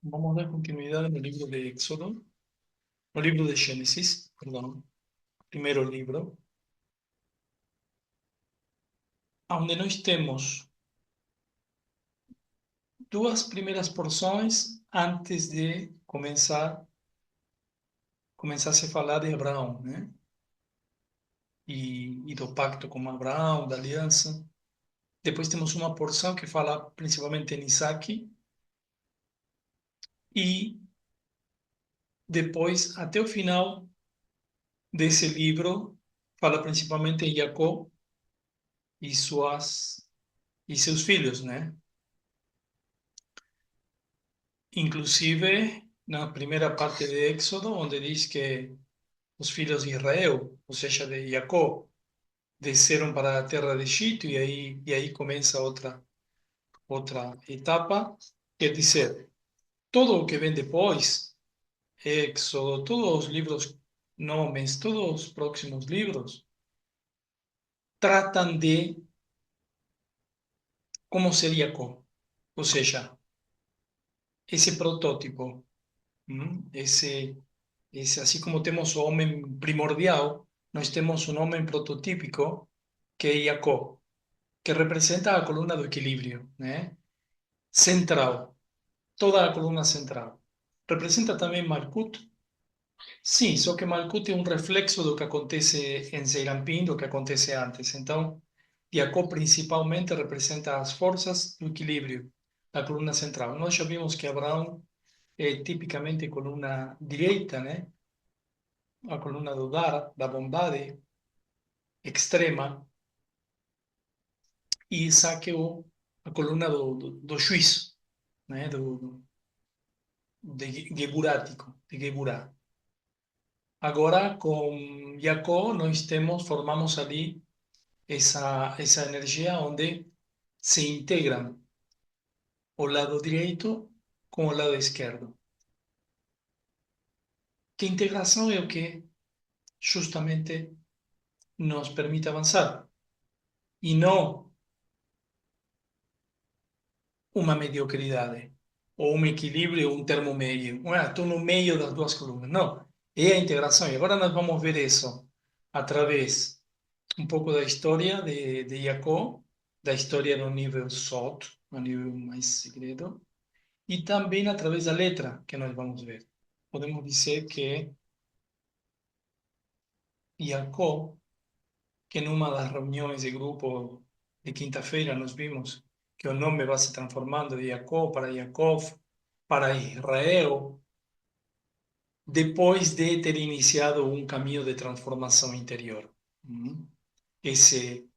Vamos a dar continuidad en el libro de Éxodo, el libro de Génesis, perdón, primeiro livro, onde nós temos duas primeiras porções antes de começar a se falar de Abraão, né? E do pacto com Abraão, da aliança. Depois temos uma porção que fala principalmente em Isaac e depois, até o final desse livro, fala principalmente em Jacó e seus filhos, né? Inclusive, na primeira parte de Éxodo, onde diz que os filhos de Israel, ou seja, de Jacó, desceram para a terra de Egito e aí começa outra etapa. Quer dizer, todo o que vem depois, Éxodo, todos os livros, nomes, todos os próximos livros, tratam de como ser Jacó, ou seja, esse protótipo, assim como temos o homem primordial, nós temos um homem prototípico que é Jacó, que representa a coluna do equilíbrio, né? Central, toda a coluna central. Representa também Malkut? Sim, só que Malkut é um reflexo do que acontece em Serampim, do que acontece antes. Então, Jacó principalmente representa as forças do equilíbrio da coluna central. Nós já vimos que Abraão é tipicamente coluna direita, né? A coluna do dar, da bondade extrema, e Isaac é a coluna do juízo, né? De Geburático, de Geburá. Agora, com Jacó, nós formamos ali essa energia onde se integram o lado direito com o lado esquerdo. Que integração é o que justamente nos permite avançar e não uma mediocridade ou um equilíbrio, um termo meio. Estou no meio das duas colunas. Não, é a integração. E agora nós vamos ver isso através um pouco da história de Jacó, da história no nível Sot, no nível mais segredo, e também através da letra que nós vamos ver. Podemos dizer que Jacó, que numa das reuniões de grupo de quinta-feira nós vimos que o nome vai se transformando de Jacó para Jacob, para Israel, depois de ter iniciado um caminho de transformação interior. Esse,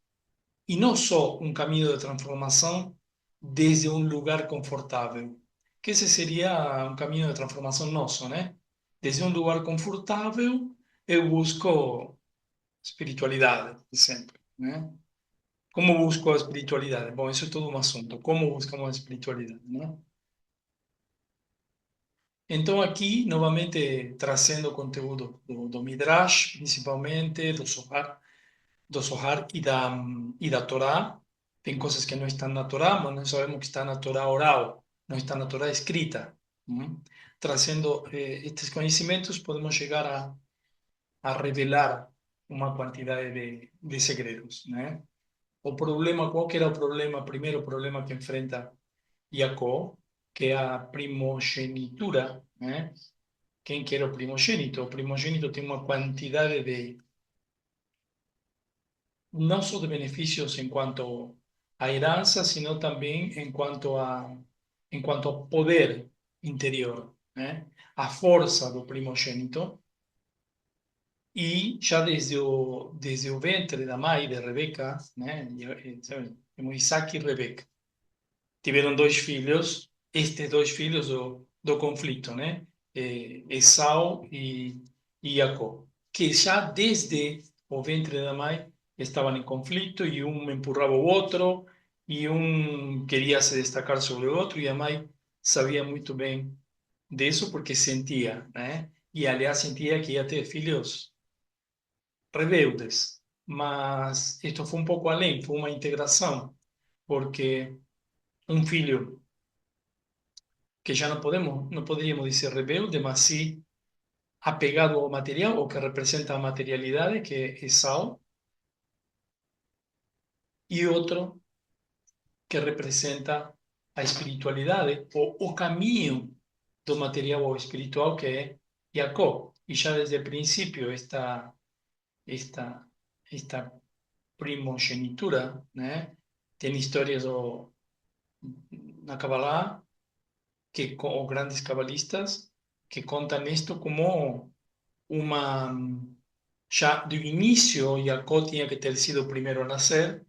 e não só um caminho de transformação desde um lugar confortável, que esse seria um caminho de transformação nosso, né? Desde um lugar confortável, eu busco espiritualidade, sempre, né? Como busco a espiritualidade? Bom, isso é todo um assunto. Como buscamos a espiritualidade, né? Então, aqui, novamente, trazendo o conteúdo do Midrash, principalmente, do Zohar e da Torá. Tem coisas que não estão na Torá, mas nós sabemos que está na Torá oral, não está na Torá escrita. Trazendo estes conhecimentos, podemos chegar a revelar uma quantidade de segredos, né? O problema, qual que era o problema? Primeiro, o problema que enfrenta Jacó, que é a primogenitura, né? Quem que era o primogênito? O primogênito tem uma quantidade não só de benefícios em quanto a herança, sino também em quanto a poder interior, né? A força do primogênito. E já desde o ventre da mãe de Rebeca, né? Temos Isaac e Rebeca. Tiveram dois filhos, estes dois filhos do conflito, né? Esau e Jacó, que já desde o ventre da mãe estavam em conflito e um empurrava o outro e um queria se destacar sobre o outro e a mãe sabia muito bem disso porque sentia, né? E aliás sentia que ia ter filhos rebeldes, mas isto foi um pouco além, foi uma integração, porque um filho que ya no podríamos decir rebelde, mas sí apegado ao material, o que representa a materialidade, que é Esau, e outro que representa a espiritualidade, o caminho do material ao espiritual, que é Jacó. E já desde o princípio, esta primogenitura, né? Tem histórias na Kabbalah, ou grandes cabalistas, que contam isto como uma. Já do início, Jacó tinha que ter sido o primeiro a nascer,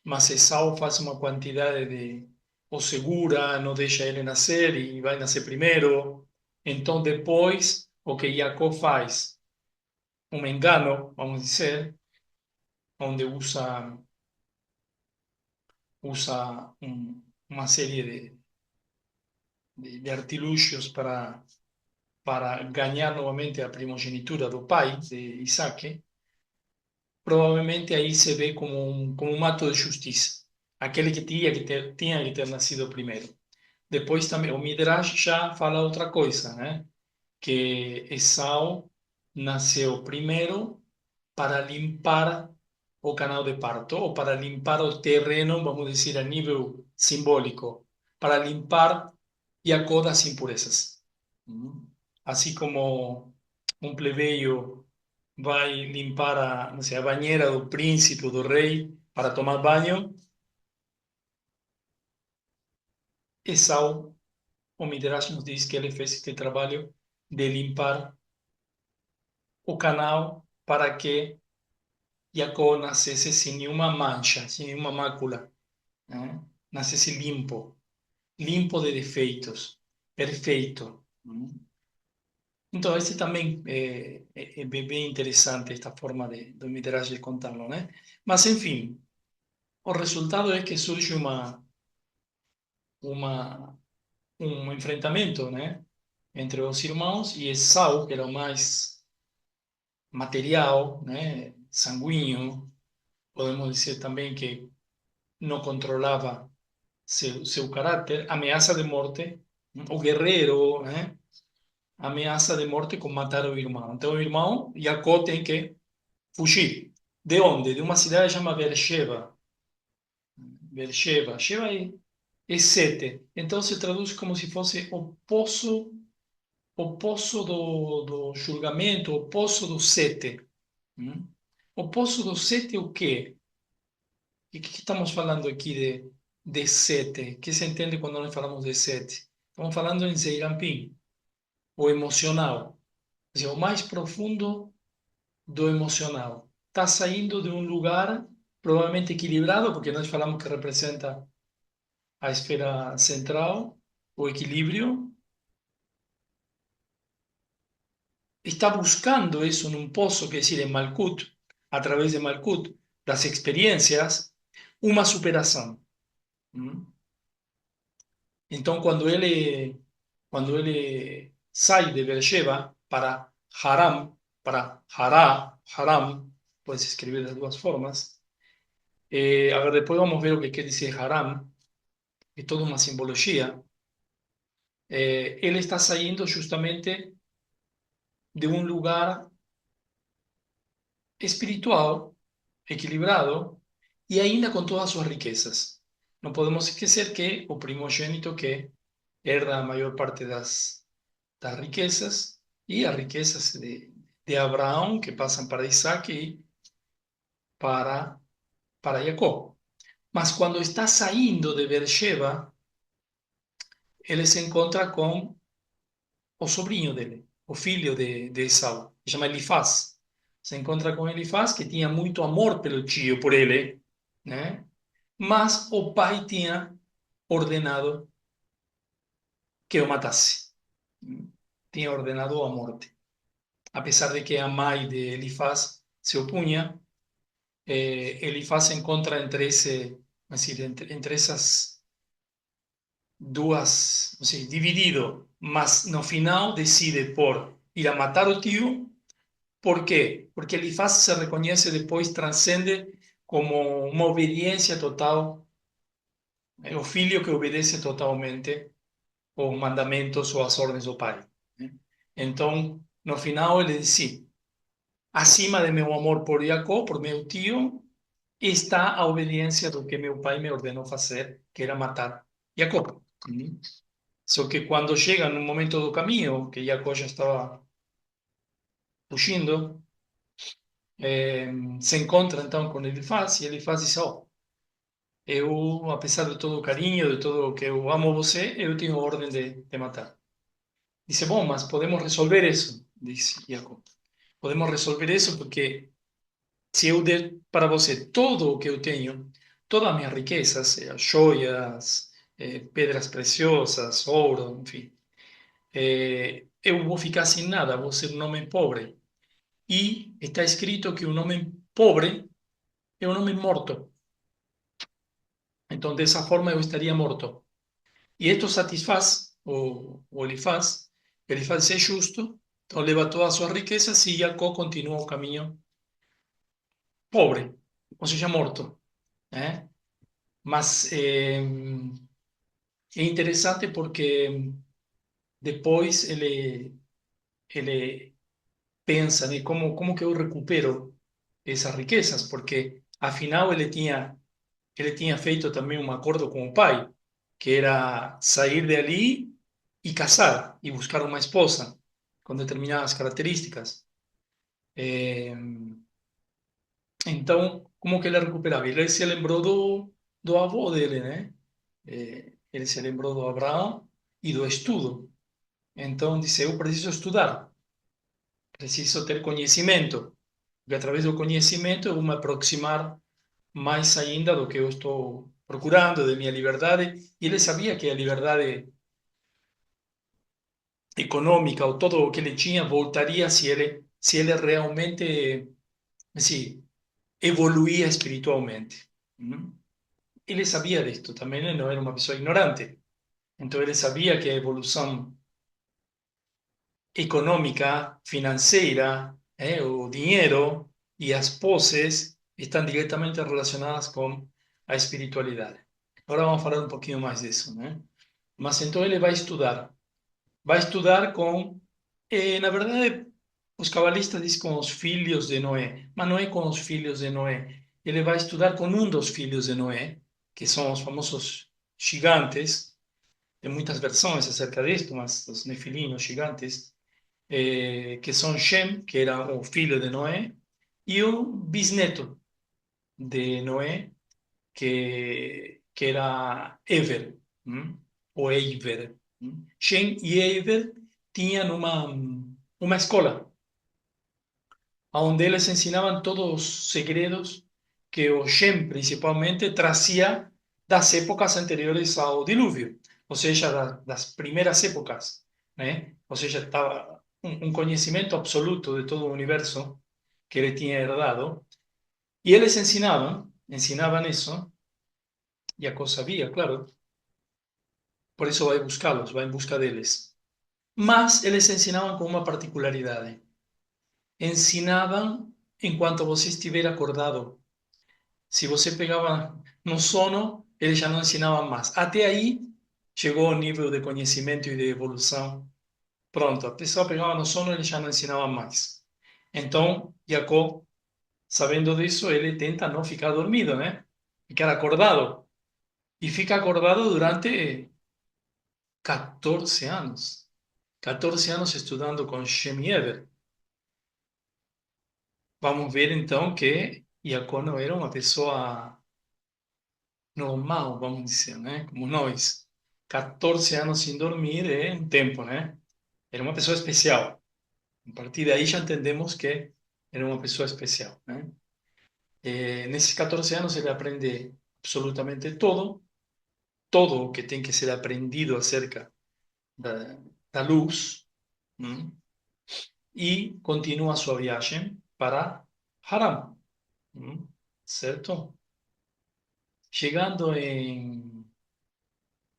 mas Esau faz uma quantidade de. O segura, não deixa ele nascer e vai nascer primeiro. Então, depois, o que Jacó faz, um engano, vamos dizer, onde usa uma série de artilúgios para ganhar novamente a primogenitura do pai, de Isaac. Provavelmente aí se vê como um ato de justiça. Aquele que tinha que ter nascido primeiro. Depois também o Midrash já fala outra coisa, né? Que Esau nasceu primeiro para limpar o canal de parto, ou para limpar o terreno, vamos dizer, a nível simbólico, para limpar Jacó das impurezas. Uhum. Assim como um plebeio vai limpar não sei, a banheira do príncipe ou do rei para tomar banho, Esau, o Midrash nos diz que ele fez este trabalho de limpar o canal para que Jacó nascesse sem nenhuma mancha, sem nenhuma mácula, né? Nascesse limpo, limpo de defeitos, perfeito. Né? Então, esse também é bem interessante, esta forma do Midrash de contarlo, né? Mas, enfim, o resultado é que surge uma, um enfrentamento, né? Entre os irmãos e Esau, que era o mais material, né? Sanguíneo, podemos dizer também que não controlava seu caráter, ameaça de morte, o guerreiro, né? Ameaça de morte com matar o irmão. Então, o irmão, Jacó, tem que fugir. De onde? De uma cidade chamada Beersheba. Beersheba. Sheba é sete. Então, se traduz como se fosse o poço do julgamento, o poço do sete. Hum? O poço do sete, o quê? E o que estamos falando aqui de sete? O que se entende quando nós falamos de sete? Estamos falando em Zeirampim, o emocional. Quer dizer, o mais profundo do emocional. Está saindo de um lugar provavelmente equilibrado, porque nós falamos que representa a esfera central, o equilíbrio. Está buscando eso en un pozo, que decir, en Malkut, a través de Malkut, las experiencias, una superación. ¿Mm? Entonces, cuando él sale de Beersheba para Haram, puedes escribir de dos formas. A ver, después vamos a ver lo que quiere decir Haram, es toda una simbología. Él está saliendo justamente de un lugar espiritual, equilibrado, e ainda com todas as suas riquezas. Não podemos esquecer que o primogênito que herda a maior parte das riquezas, e as riquezas de Abraão, que passam para Isaac e para Jacó. Mas quando está saindo de Beersheba, ele se encontra com o sobrinho dele, o filho de Esaú, que chama Elifaz. Se encontra com Elifaz, que tinha muito amor pelo tio, por ele, né? Mas o pai tinha ordenado que o matasse. Tinha ordenado a morte. Apesar de que a mãe de Elifaz se opunha, Elifaz se encontra entre essas duas, dividido, mas no final decide por ir a matar o tio. ¿Por quê? Porque Elifaz se reconhece depois, transcende como uma obediência total, o filho que obedece totalmente os mandamentos ou as ordens do pai, né? Então, no final, ele disse: acima de meu amor por Jacó, por meu tio, está a obediência do que meu pai me ordenou fazer, que era matar Jacó. Só que quando chega no momento do caminho, que Jacó já estava fugindo, se encontra então com Elifaz, e Elifaz diz: oh, eu, apesar de todo o carinho, de todo o que eu amo você, eu tenho ordem de matar. Dice: bom, mas podemos resolver isso, dice Jacó. Podemos resolver isso porque se eu der para você todo o que eu tenho, todas as minhas riquezas, joias, pedras preciosas, ouro, enfim, eu vou ficar sem nada, vou ser um homem pobre. E está escrito que um homem pobre é um homem morto. Então, dessa forma, eu estaria morto. E isto satisfaz o Elifaz. Elifaz é justo, então leva todas as suas riquezas e Jacó continua o caminho pobre, ou seja, morto, né? Mas é interessante porque depois ele pensa, né, como que eu recupero essas riquezas, porque afinal ele tinha feito também um acordo com o pai, que era sair de ali e casar e buscar uma esposa com determinadas características. Eh, então, como que ele recuperava? Ele se lembrou do avô dele, né? Ele se lembrou do Abraão e do estudo. Então, disse: eu preciso estudar, preciso ter conhecimento, porque através do conhecimento eu vou me aproximar mais ainda do que eu estou procurando, de minha liberdade. E ele sabia que a liberdade econômica ou todo o que ele tinha voltaria se ele realmente, assim, evoluía espiritualmente. Uhum. Ele sabia disto também, ele não era uma pessoa ignorante. Então ele sabia que a evolução econômica, financeira, o dinheiro e as poses estão diretamente relacionadas com a espiritualidade. Agora vamos falar um pouquinho mais disso, né? Mas então ele vai estudar com, na verdade, os cabalistas dizem com os filhos de Noé, mas não é com os filhos de Noé. Ele vai estudar com um dos filhos de Noé, que são os famosos gigantes. Tem muitas versões acerca disto, mas os nefilinos gigantes, que são Shem, que era o filho de Noé, e o bisneto de Noé, que era Ever, ou Eiver. Shem e Ever tinham uma escola, onde eles ensinavam todos os segredos que o Shem, principalmente, trazia das épocas anteriores ao dilúvio, ou seja, das primeiras épocas, né? Ou seja, estava um conhecimento absoluto de todo o universo que ele tinha herdado, e eles ensinavam isso, e a coisa sabia, claro, por isso vai buscá-los, vai em busca deles. Mas eles ensinavam com uma particularidade. Ensinavam enquanto você estiver acordado. Se você pegava no sono, eles já não ensinavam mais. Até aí chegou o nível de conhecimento e de evolução. Pronto, a pessoa pegava no sono, ele já não ensinava mais. Então, Jacó, sabendo disso, ele tenta não ficar dormido, né? Ficar acordado. E fica acordado durante 14 anos. 14 anos estudando com Shem e Ever. Vamos ver então que Jacó não era uma pessoa normal, vamos dizer, né? Como nós. 14 anos sem dormir é um tempo, né? Era uma pessoa especial. A partir daí já entendemos que era uma pessoa especial, né? Nesses 14 anos ele aprende absolutamente todo, todo o que tem que ser aprendido acerca da luz, né? E continua sua viagem para Haram, né? Certo? Chegando em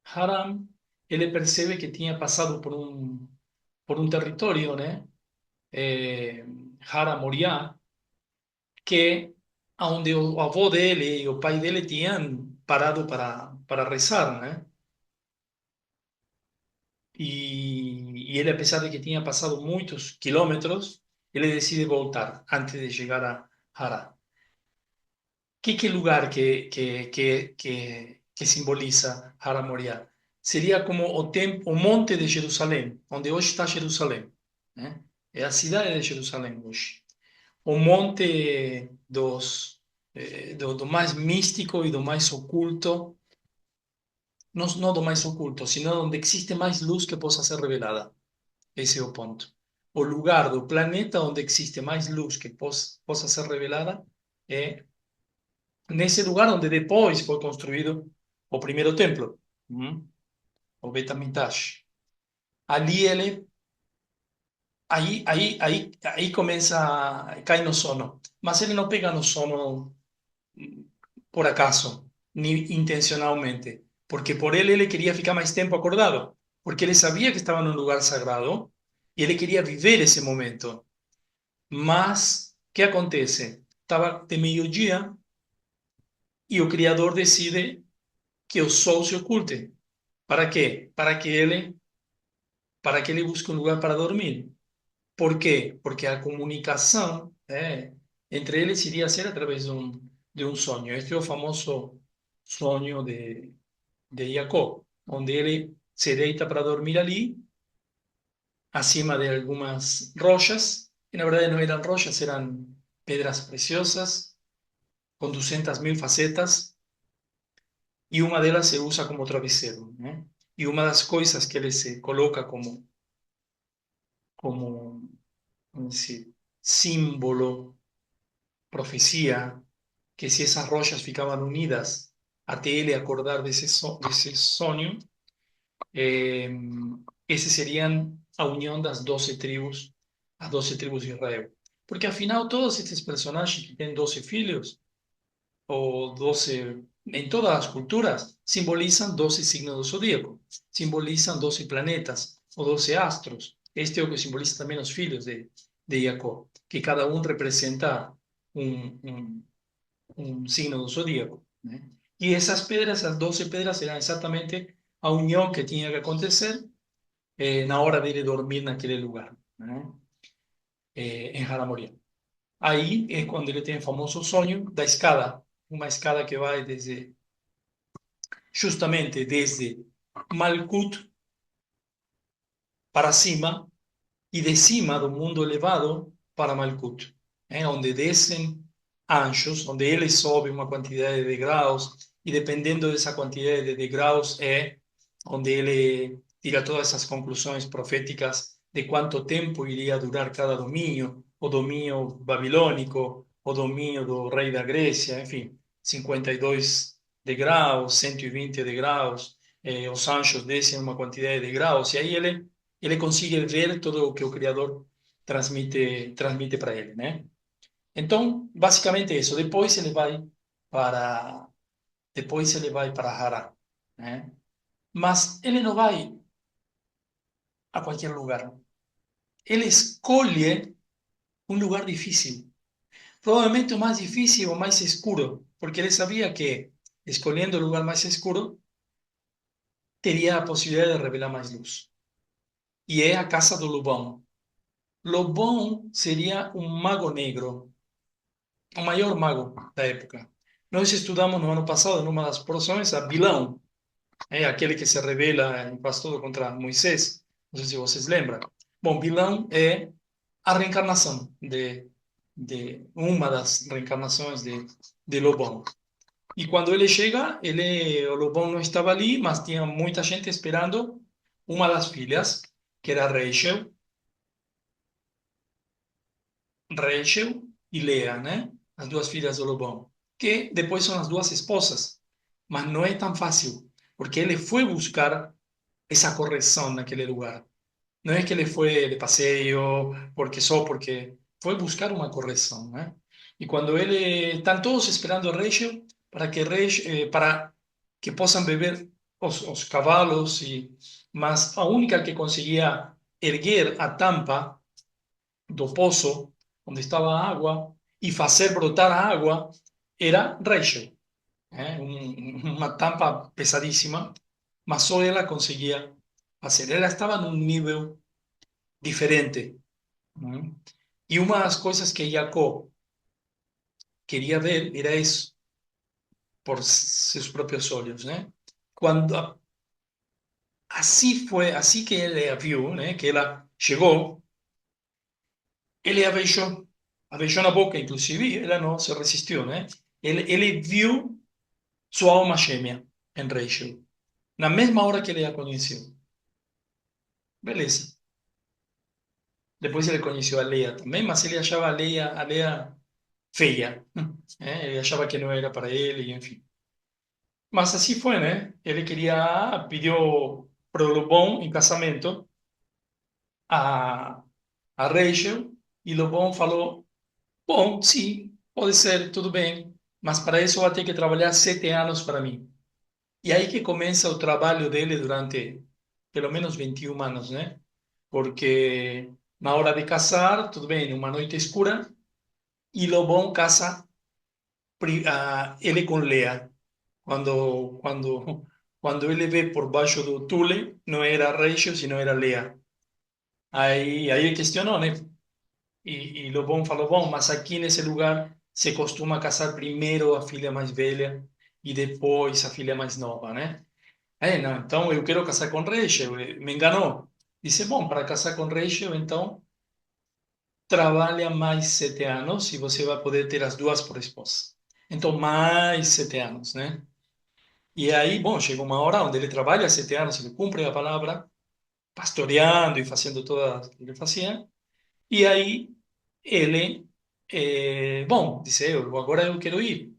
Haram, ele percebe que tinha passado por um território, né? Haram Moriá, que onde o avô dele e o pai dele tinham parado para rezar, né? y él, a pesar de que tenía pasado muchos kilómetros, él decide voltar antes de llegar a Hará. ¿Qué lugar que simboliza Hará Moriah? Sería como o monte de Jerusalém, onde hoje está Jerusalém, né? É a cidade de Jerusalém hoje. O monte do mais místico e do mais oculto, não do mais oculto, sino onde existe mais luz que possa ser revelada. Esse é o ponto. O lugar do planeta onde existe mais luz que possa ser revelada é nesse lugar onde depois foi construído o primeiro templo, o Bet HaMikdash. Ali ele, aí começa, cai no sono. Mas ele não pega no sono por acaso, ni intencionalmente, porque por él quería ficar más tiempo acordado, porque él sabía que estaba en un lugar sagrado y él quería vivir ese momento. Mas, ¿qué acontece? Estaba de mediodía y el Criador decide que el sol se oculte. ¿Para qué? Para que él busque un lugar para dormir. ¿Por qué? Porque la comunicación entre eles iría a ser a través de un sueño. Este es el famoso sueño de Jacob, donde él se deita para dormir allí, acima de algunas rochas, que na verdade no eran rochas, eran pedras preciosas, con 200.000 facetas, y una de ellas se usa como travesero, ¿no? Y una de las cosas que él se coloca como ¿cómo decir? Símbolo, profecía, que si esas rochas ficaban unidas até ele acordar de ese sonho, eh, ese serían a unión de las 12 tribus, las 12 tribus de Israel. Porque al final todos estos personajes que tienen 12 filhos, o 12, en todas las culturas, simbolizan 12 signos del zodíaco, simbolizan 12 planetas o 12 astros. Este es lo que simboliza también los filhos de Jacob, que cada uno representa un signo del zodíaco, ¿eh? Y esas pedras, esas 12 pedras, eran exactamente a unión que tenía que acontecer na hora de ir dormir naquele lugar, né? Em Haramoria. Aí é quando ele tem o famoso sonho da escada, uma escada que vai justamente desde Malkut para cima y de cima do mundo elevado para Malkut, onde descem anjos, onde ele sobe uma quantidade de graus, e dependendo dessa quantidade de graus é onde ele tira todas essas conclusões proféticas de quanto tempo iria durar cada domínio, o domínio babilônico, o domínio do rei da Grécia, enfim, 52 de graus, 120 de graus, os anjos descem uma quantidade de graus, e aí ele consigue ver todo o que o Criador transmite para ele, né? Então, basicamente isso. Para, depois ele vai para Hará, né? Mas ele não vai a qualquer lugar. Ele escolhe um lugar difícil. Provavelmente o mais difícil o mais escuro, porque ele sabia que, escolhendo o lugar mais escuro, teria a possibilidade de revelar mais luz. E é a casa do Lobão. Lobão seria um mago negro, o maior mago da época. Nós estudamos no ano passado, numa das porções, a Bilão, aquele que se revela e faz tudo contra Moisés. Não sei se vocês lembram. Bom, Bilão é a reencarnação de uma das reencarnações de Lobão. E quando ele chega, o Lobão não estava ali, mas tinha muita gente esperando uma das filhas, que era Rachel e Lea, né? As duas filhas do Lobão, que depois são as duas esposas. Mas não é tão fácil, porque ele foi buscar essa correção naquele lugar. Não é que ele foi de passeio, porque foi buscar uma correção, né? E quando ele estão todos esperando Rachel para que possam beber os cavalos, mas a única que conseguia erguer a tampa do poço onde estava a água e fazer brotar a água era Rachel, uma tampa pesadíssima, mas só ela conseguia fazer. Ela estava num nível diferente, né? E uma das coisas que Jacó queria ver era isso, por seus próprios olhos, né? Quando assim foi, assim que ele a viu, né? Que ela chegou, ele a beijou na boca, inclusive, ela não se resistiu, né? Ele viu sua alma gêmea em Rachel, na mesma hora que ele a conheceu. Beleza. Depois ele conheceu a Leia também, mas ele achava a Leia feia, né? Ele achava que não era para ele, enfim. Mas assim foi, né? Ele queria, pediu pro Lobão em casamento a, a Rachel, e Lobão falou, bom, sim, pode ser, tudo bem, mas para isso vai ter que trabalhar 7 anos para mim. E aí que começa o trabalho dele durante pelo menos 21 anos, né? Porque na hora de casar, tudo bem, uma noite escura, e Lobão casa ele com Lea. Quando ele vê por baixo do tule, não era Rachel, sino era Lea. Aí ele questionou, né? E Lobão falou, bom, mas aqui nesse lugar se costuma casar primeiro a filha mais velha e depois a filha mais nova, né? Não, então eu quero casar com Rachel, me enganou. Disse, bom, para casar com Rachel, então trabalha mais 7 anos e você vai poder ter as duas por esposa. Então, mais 7 anos, né? E aí, bom, chega uma hora onde ele trabalha 7 anos, ele cumpre a palavra, pastoreando e fazendo toda o que ele fazia. E aí, ele, bom, disse, agora eu quero ir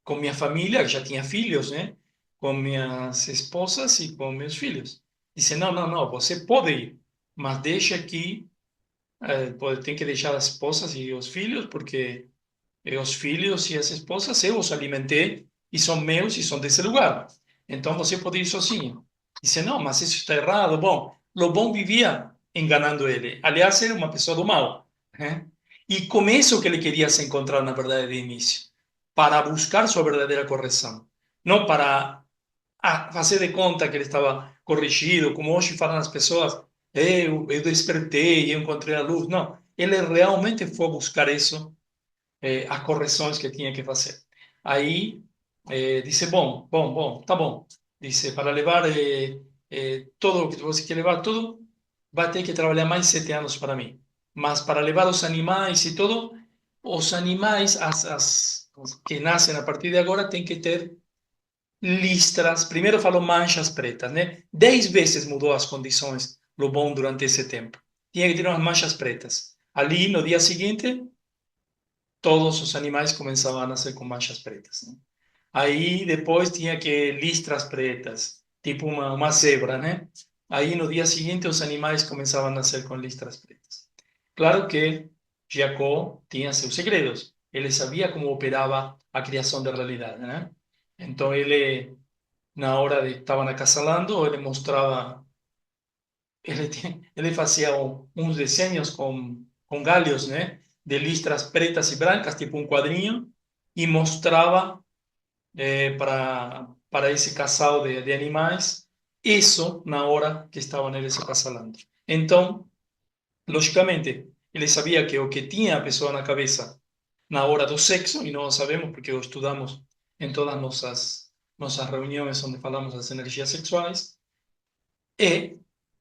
com minha família, que já tinha filhos, né? Com minhas esposas e com meus filhos. Disse, não, não, não, você pode ir, mas deixa aqui, tem que deixar as esposas e os filhos, porque os filhos e as esposas eu os alimentei e são meus e são desse lugar. Então você pode ir sozinho. Disse, não, mas isso está errado. Bom, Lobão vivia enganando ele. Aliás, era uma pessoa do mal, né? E com isso que ele queria se encontrar na verdade de início, para buscar sua verdadeira correção, não para fazer de conta que ele estava corrigido, como hoje falam as pessoas, eu despertei, eu encontrei a luz. Não, ele realmente foi buscar isso, as correções que tinha que fazer. Aí disse, bom, tá bom. Disse, para levar tudo o que você quer levar, tudo, vai ter que trabalhar mais 7 anos para mim. Mas para levar os animais e tudo, os animais, os que nascem a partir de agora, tem que ter listras. Primeiro falou manchas pretas, né? 10 vezes mudou as condições Lobão durante esse tempo. Tinha que ter umas manchas pretas. Ali, no dia seguinte, todos os animais começavam a nascer com manchas pretas, né? Aí depois tinha que listras pretas, tipo uma zebra, né? Aí no dia seguinte os animais começavam a nascer com listras pretas. Claro que Jacó tinha seus segredos. Ele sabia como operava a criação da realidade, né? Então ele, na hora de estavam acasalando, ele mostrava, ele fazia uns desenhos com galhos, né? De listras pretas e brancas, tipo um quadrinho, e mostrava para esse casal de animais isso na hora que estavam eles se acasalando. Então, logicamente, ele sabia que o que tinha a pessoa na cabeça na hora do sexo, e nós sabemos porque o estudamos em todas nossas reuniões onde falamos das energias sexuais, é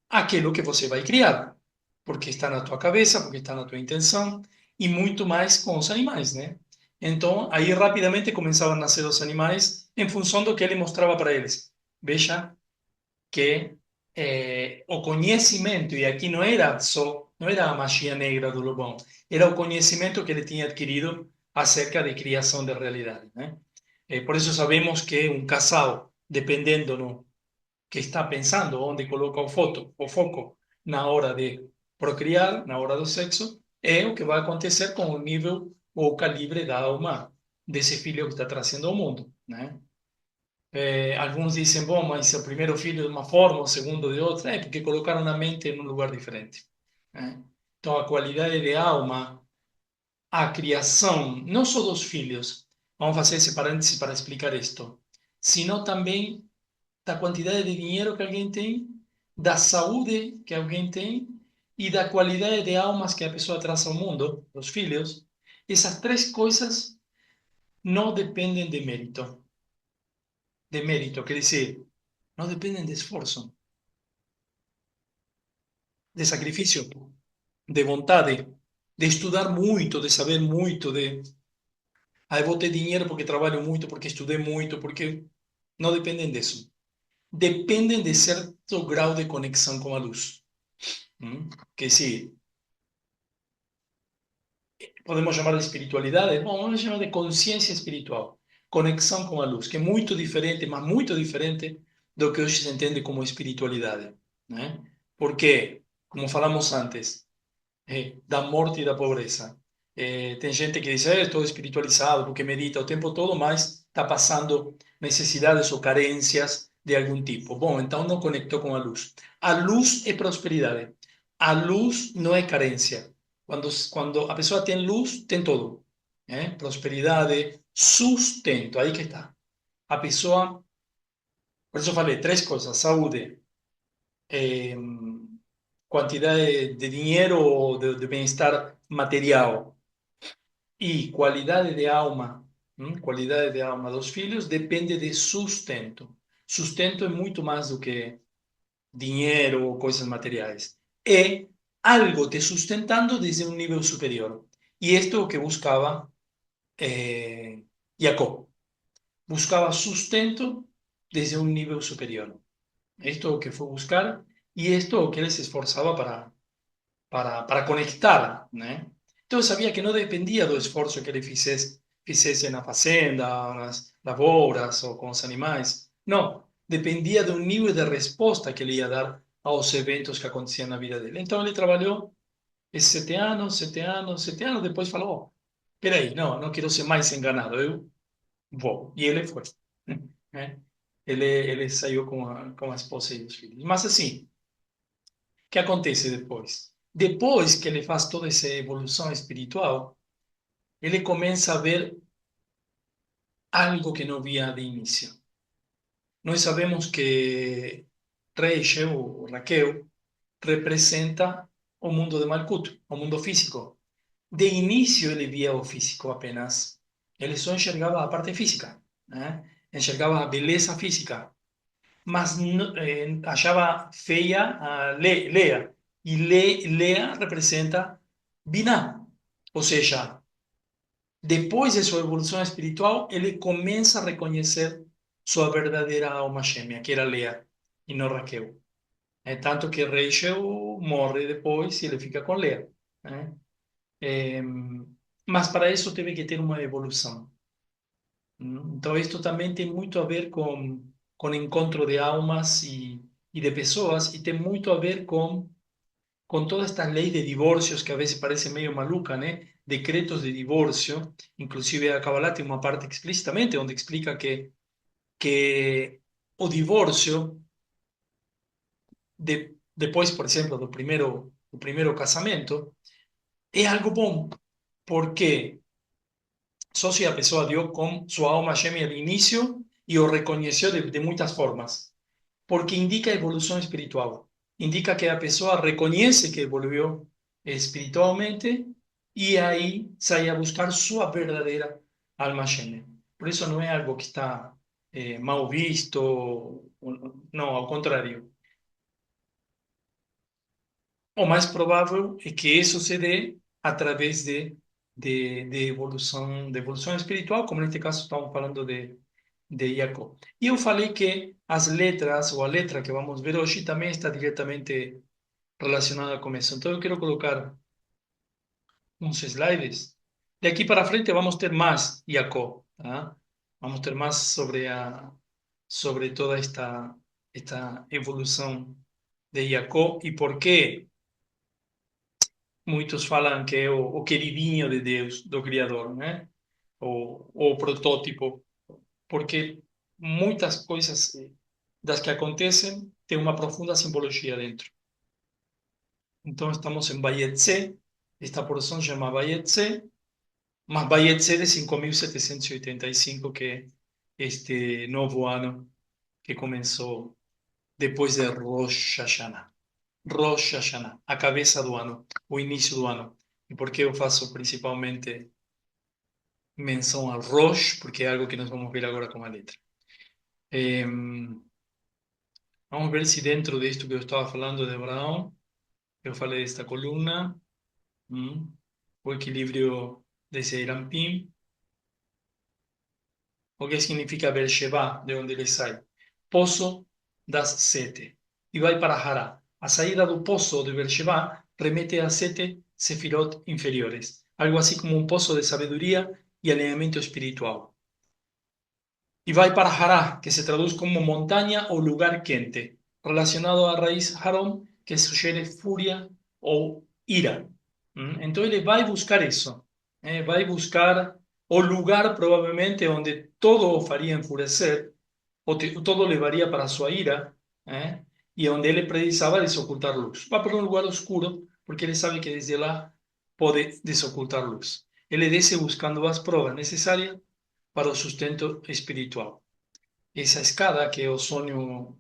aquilo que você vai criar, porque está na tua cabeça, porque está na tua intenção, e muito mais com os animais, né? Então, aí rapidamente começavam a nascer os animais em função do que ele mostrava para eles. Veja que o conhecimento, e aqui não era a magia negra do Lobão, era o conhecimento que ele tinha adquirido acerca de criação de realidade, né? Por isso sabemos que um casal, dependendo no que está pensando onde coloca o foco na hora de procriar, na hora do sexo, é o que vai acontecer com o nível ou o calibre da alma desse filho que está trazendo ao mundo, né? Alguns dizem, bom, mas o primeiro filho de uma forma, o segundo de outra, porque colocaram a mente em um lugar diferente, né? Então, a qualidade de alma, a criação, não só dos filhos, vamos fazer esse parêntese para explicar isto, sino também da quantidade de dinheiro que alguém tem da saúde que alguém tem e da qualidade de almas que a pessoa traz ao mundo, os filhos, essas três coisas não dependem de mérito. De mérito, quer dizer, não dependem de esforço, de sacrifício, de vontade, de estudar muito, de saber muito, de eu vou ter dinheiro porque trabalho muito, porque estudei muito, porque não dependem disso. Dependem de certo grau de conexão com a luz. Que se podemos chamar de espiritualidade, bom, vamos chamar de consciência espiritual, conexão com a luz, que é muito diferente, mas muito diferente do que hoje se entende como espiritualidade, né? Porque, como falamos antes, da morte e da pobreza. Tem gente que diz, estou espiritualizado porque medita o tempo todo, mas está passando necessidades ou carências de algum tipo. Bom, então não conectou com a luz. A luz é prosperidade. A luz não é carência. Quando a pessoa tem luz, tem todo. Prosperidade, sustento, aí que está. A pessoa, por isso eu falei, três coisas: saúde, eh, quantidade de dinheiro ou de bem-estar material e qualidade de alma dos filhos depende de sustento. Sustento é muito mais do que dinheiro ou coisas materiais. É algo te sustentando desde um nível superior. E isto é o que buscava Jacob. Buscava sustento desde um nível superior. Isto é o que foi buscar e isto é o que ele se esforçava para conectar, né? Então eu sabia que não dependia do esforço que ele fizesse na fazenda, nas lavouras ou com os animais. Não, dependia do nível de resposta que ele ia dar aos eventos que aconteciam na vida dele. Então ele trabalhou esses 7 anos, 7 anos, 7 anos, depois falou, oh, peraí, não quero ser mais enganado, eu vou. E ele foi, né? Ele saiu com a esposa e os filhos. Mas assim, que acontece depois? Depois que ele faz toda essa evolução espiritual, ele começa a ver algo que não via de início. Nós sabemos que Rachel, ou Raquel, representa o mundo de Malkuth, o mundo físico. De início ele via o físico apenas. Ele só enxergava a parte física, né? Enxergava a beleza física, mas achava feia a Lea. E Lea representa Binah. Ou seja, depois de sua evolução espiritual, ele começa a reconhecer sua verdadeira alma gêmea, que era Lea, e não Raquel. É tanto que Rachel morre depois e ele fica com Lea, né? É, mas para isso teve que ter uma evolução. Então, isto também tem muito a ver com encontro de almas e de pessoas, e tem muito a ver com toda esta lei de divorcios que a veces parece medio maluca, ¿no? Decretos de divorcio. Inclusive a Kabbalah tem uma parte explícitamente onde explica que o divorcio, depois, por exemplo, do primeiro casamento, é algo bom, porque só se a pessoa deu com sua alma gêmea de início e o reconheceu de muitas formas, porque indica evolução espiritual. Indica que a pessoa reconhece que evoluiu espiritualmente e aí sai a buscar sua verdadeira alma gêmea. Por isso não é algo que está mal visto, não, ao contrário. O mais provável é que isso se dê através de evolução espiritual, como neste caso estamos falando de Jacob. E eu falei que as letras, ou a letra que vamos ver hoje, também está diretamente relacionada com isso. Então eu quero colocar uns slides. De aqui para frente vamos ter mais Jacob, tá? Vamos ter mais sobre toda esta evolução de Jacob e por que muitos falam que é o queridinho de Deus, do Criador, né? O protótipo, porque muitas coisas das que acontecem têm uma profunda simbologia dentro. Então estamos em Bayetse, esta porção se chama Bayetse, mas Bayetse de 5.785, que é este novo ano que começou depois de Rosh Hashanah. Rosh Hashanah, a cabeça do ano, o início do ano. E por que eu faço principalmente menção a Rosh? Porque é algo que nós vamos ver agora com a letra. Vamos ver se dentro disto que eu estava falando de Abraão, eu falei desta coluna, o equilíbrio desse Irampim, o que significa Beersheba, de onde ele sai. Poço das sete. E vai para Hará. A saída do poço de Beersheba remete a sete sefirot inferiores, algo assim como um poço de sabedoria e alinhamento espiritual. Y va para Hará, que se traduce como montaña o lugar quente, relacionado a raíz Harón, que sugiere furia o ira. Entonces él va a buscar eso, va a buscar o lugar probablemente donde todo faría enfurecer, o todo levaría para su ira, y donde él precisaba desocultar luz. Va por un lugar oscuro, porque él sabe que desde lá puede desocultar luz. Él desce buscando las pruebas necesarias para o sustento espiritual. Essa escada, que é o sonho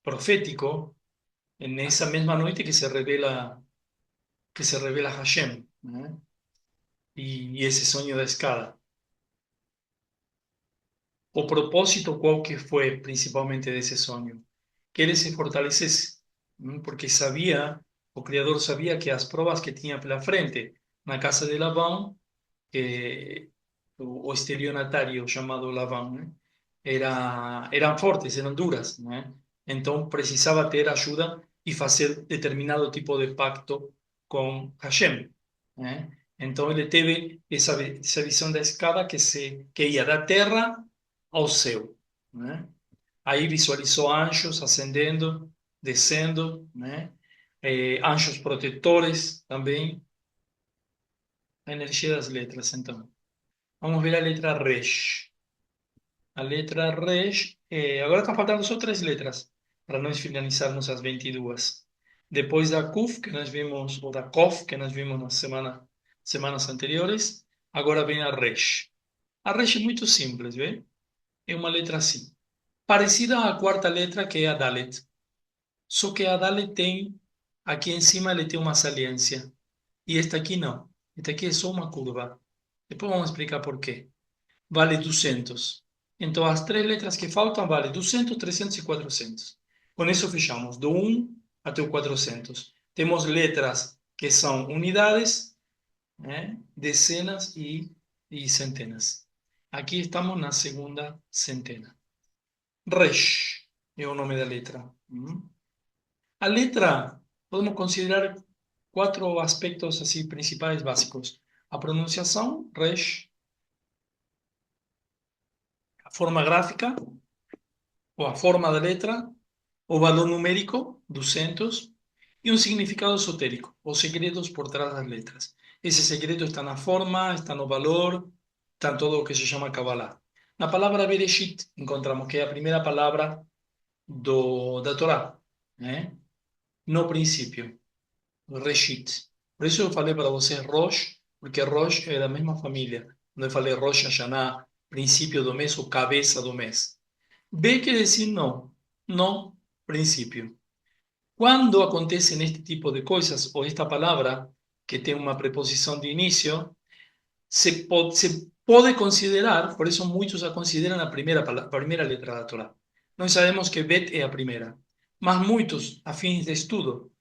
profético, nessa mesma noite que se revela Hashem, né? E esse sonho da escada. O propósito qual que foi principalmente desse sonho? Que ele se fortalecesse, porque sabia, o Criador sabia que as provas que tinha pela frente na casa de Labão, o estelionatário chamado Labão, né? Eram fortes, eram duras, né? Então precisava ter ajuda e fazer determinado tipo de pacto com Hashem, né? Então ele teve essa visão da escada que ia da terra ao céu, né? Aí visualizou anjos ascendendo, descendo, né? Anjos protetores também. A energia das letras, então. Vamos ver a letra Resh. A letra Resh. Agora estão faltando só três letras para nós finalizarmos as 22. Depois da Kuf, que nós vimos, ou da Kof, que nós vimos nas semanas anteriores, agora vem a Resh. A Resh é muito simples, vê? É uma letra assim. Parecida à quarta letra, que é a Dalet. Só que a Dalet tem, aqui em cima, ele tem uma saliência. E esta aqui não. Esta aqui é só uma curva. Depois vamos explicar por quê. Vale 200. Então, as três letras que faltam vale 200, 300 e 400. Com isso, fechamos do 1 até o 400. Temos letras que são unidades, né? Dezenas e centenas. Aqui estamos na segunda centena. Resh é o nome da letra. A letra, podemos considerar quatro aspectos assim principais básicos. A pronunciação, Resh, a forma gráfica, ou a forma da letra, o valor numérico, 200, e um significado esotérico, os segredos por trás das letras. Esse segredo está na forma, está no valor, está em todo o que se chama Kabbalah. Na palavra Bereshit, encontramos que é a primeira palavra da Torá, né? No princípio, Reshit. Por isso eu falei para você Rosh, porque Rosh é da mesma família. Quando eu falei Rosh Hashanah, princípio do mês ou cabeça do mês. B quer dizer não, no princípio. Quando acontecem este tipo de coisas, ou esta palavra, que tem uma preposição de início, se pode considerar, por isso muitos a consideram a primeira letra da Torá. Nós sabemos que Bet é a primeira, mas muitos, a fins de estudo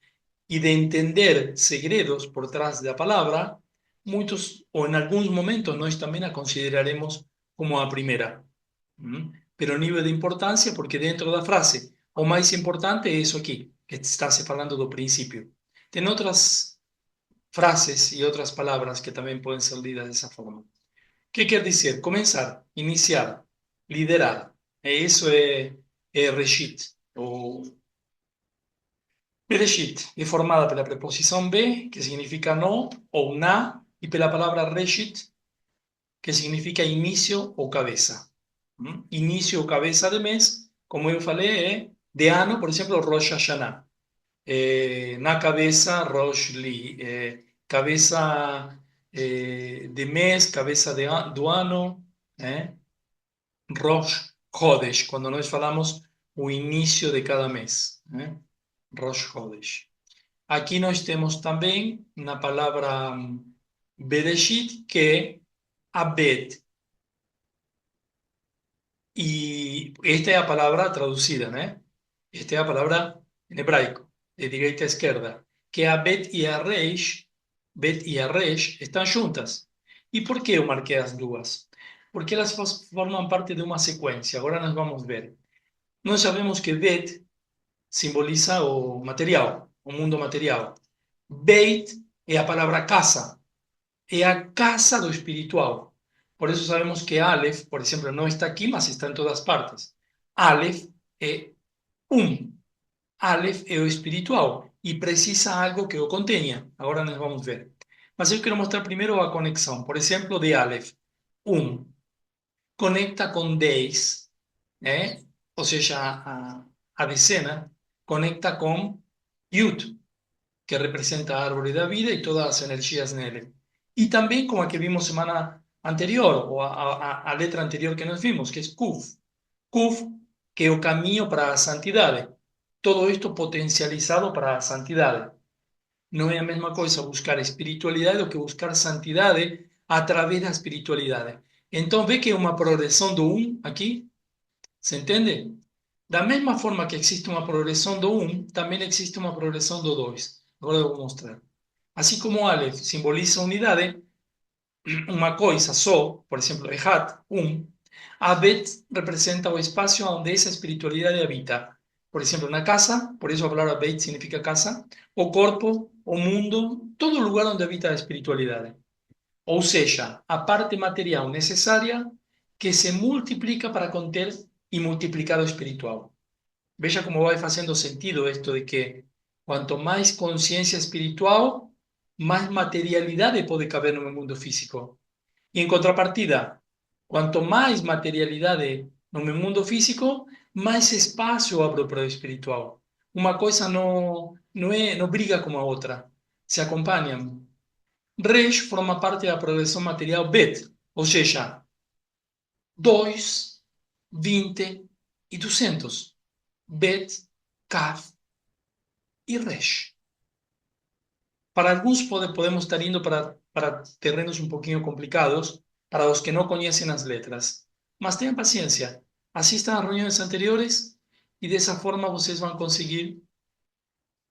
e de entender segredos por trás da palavra, muitos, ou em alguns momentos, nós também a consideraremos como a primeira. Pero nível de importância, porque dentro da frase, o mais importante é isso aqui, que está se falando do princípio. Tem outras frases e outras palavras que também podem ser lidas dessa forma. O que quer dizer? Começar, iniciar, liderar. E isso é Reshit. Bereshit é formada pela preposição be, que significa no ou na, e pela palavra Reshit, que significa início ou cabeça. Início ou cabeça de mês, como eu falei, é de ano, por exemplo, Rosh Hashanah. Na cabeça, Rosh Li. Cabeça de mês, cabeça do ano, Rosh Chodesh, quando nós falamos o início de cada mês, né? Rosh Chodesh. Aqui nós temos também na palavra Bereshit, que é Abed. Y esta es la palabra traducida, ¿no? Esta es la palabra en hebraico, de derecha a izquierda, que a Bet y a Resh están juntas. ¿Y por qué yo marqué las dudas? Porque las forman parte de una secuencia. Ahora nos vamos a ver. No sabemos que Bet simboliza o material, o mundo material. Beit es la palabra casa, é a casa do espiritual. Por isso sabemos que Aleph, por exemplo, não está aqui, mas está em todas partes. Aleph é um. Aleph é o espiritual e precisa algo que o contenha. Agora nós vamos ver. Mas eu quero mostrar primeiro a conexão. Por exemplo, de Aleph. Um. Conecta com 10, né? Ou seja, a decena conecta com Yud, que representa a árvore da vida e todas as energias nele. E também com a que vimos semana anterior, ou a letra anterior que nós vimos, que é Kuf. Kuf, que é o caminho para a santidade. Todo isto potencializado para a santidade. Não é a mesma coisa buscar espiritualidade do que buscar santidade através da espiritualidade. Então, vê que é uma progressão do aqui, se entende? Da mesma forma que existe uma progressão do também existe uma progressão do 2. Agora eu vou mostrar. Assim como Aleph simboliza unidade, uma coisa só, por exemplo, Ejat, a Bet representa o espaço onde essa espiritualidade habita. Por exemplo, na casa, por isso a palavra Bet significa casa, o corpo, o mundo, todo lugar onde habita a espiritualidade. Ou seja, a parte material necessária que se multiplica para conter e multiplicar o espiritual. Veja como vai fazendo sentido esto de que quanto mais consciência espiritual, mais materialidade pode caber no mundo físico. E em contrapartida, quanto mais materialidade no meu mundo físico, mais espaço eu abro para o espiritual. Uma coisa não briga com a outra, se acompanham. Resh forma parte da progressão material Bet, ou seja, 2, 20 e 200. Bet, Kaf e Resh. Para alguns podemos estar indo para terrenos um pouquinho complicados, para os que não conhecem as letras. Mas tenham paciência. Assistam às reuniões anteriores e dessa forma vocês vão conseguir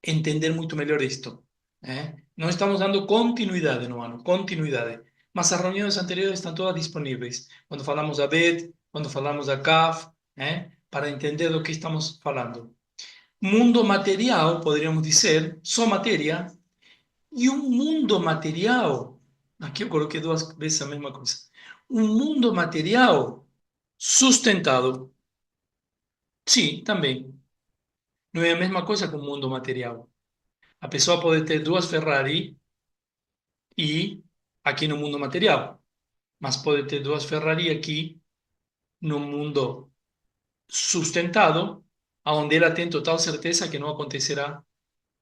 entender muito melhor isto. Não estamos dando continuidade no ano, continuidade. Mas as reuniões anteriores estão todas disponíveis. Quando falamos da Bet, quando falamos da Kaf, para entender do que estamos falando. Mundo material, poderíamos dizer, só matéria, e um mundo material, aqui eu coloquei duas vezes a mesma coisa, um mundo material sustentado. Sim, também. Não é a mesma coisa que um mundo material. A pessoa pode ter duas Ferrari e aqui no mundo material, mas pode ter duas Ferrari aqui no mundo sustentado, onde ela tem total certeza que não acontecerá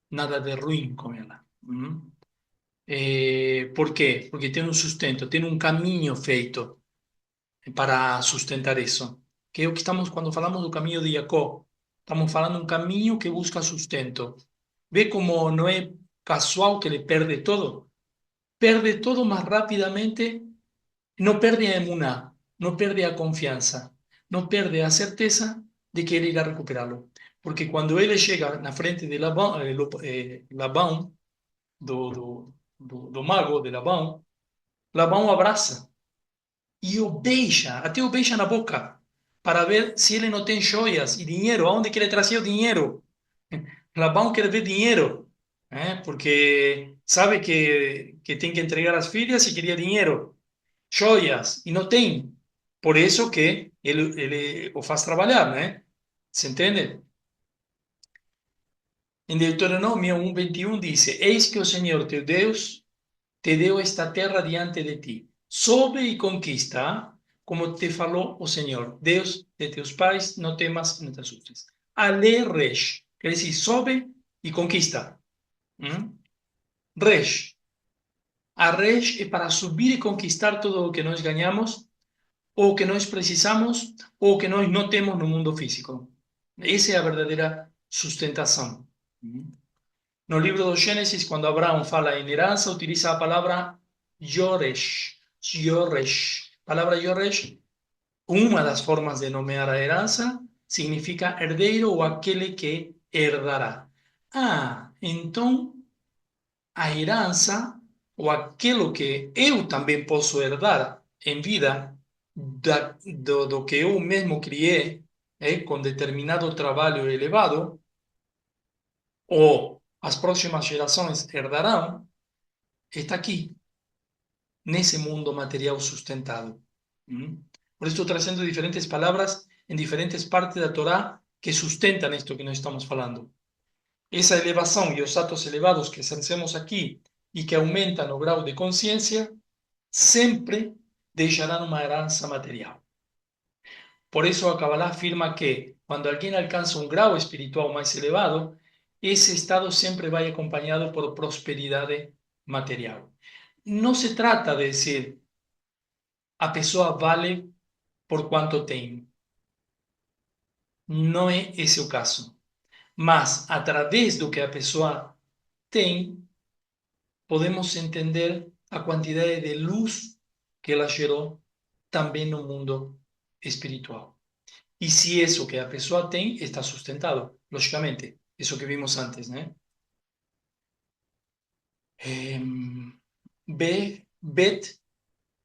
nada de ruim com ela. Por quê? Porque tem um sustento, tem um caminho feito para sustentar isso. Que é o que estamos, quando falamos do caminho de Jacó, estamos falando de um caminho que busca sustento. Vê como não é casual que ele perde todo? Perde todo mais rapidamente, não perde a emuná, não perde a confiança, não perde a certeza de que ele irá recuperá-lo. Porque quando ele chega na frente de Labão, do mago de Labão, Labão o abraça e o beija, até o beija na boca, para ver se ele não tem joias e dinheiro, aonde que ele trazia o dinheiro. Labão quer ver dinheiro, porque sabe que tem que entregar as filhas e queria dinheiro, joias, e não tem. Por isso que ele o faz trabalhar, né? Se entende? Em Deuteronômio 1:21 diz: Eis que o Senhor teu Deus te deu esta terra diante de ti. Sobe e conquista, como te falou o Senhor, Deus de teus pais, não temas, não te assustes. Ale resh, quer dizer, sobe e conquista. Resh. A resh é para subir e conquistar todo o que nós ganhamos, ou que nós precisamos, ou que nós não temos no mundo físico. Essa é a verdadeira sustentação. No livro do Gênesis, quando Abraão fala em herança, utiliza a palavra Yoresh. Yoresh. A palavra Yoresh, uma das formas de nomear a herança, significa herdeiro ou aquele que herdará. Ah, então a herança, ou aquilo que eu também posso herdar em vida, do que eu mesmo criei, com determinado trabalho elevado, ou as próximas gerações herdarão, está aqui, nesse mundo material sustentado. Por isso estou trazendo diferentes palavras em diferentes partes da Torá que sustentam isto que nós estamos falando. Essa elevação e os atos elevados que exercemos aqui e que aumentam o grau de consciência sempre deixarán uma herança material. Por eso a Kabbalah afirma que cuando alguien alcanza un grado espiritual más elevado, ese estado siempre va acompañado por prosperidad material. No se trata de decir a pessoa vale por quanto tem. Não é esse o caso. Mas, através do que a pessoa tem, podemos entender a quantidade de luz que ela gerou também no mundo espiritual. E se isso que a pessoa tem está sustentado, logicamente, isso que vimos antes, né? Bet,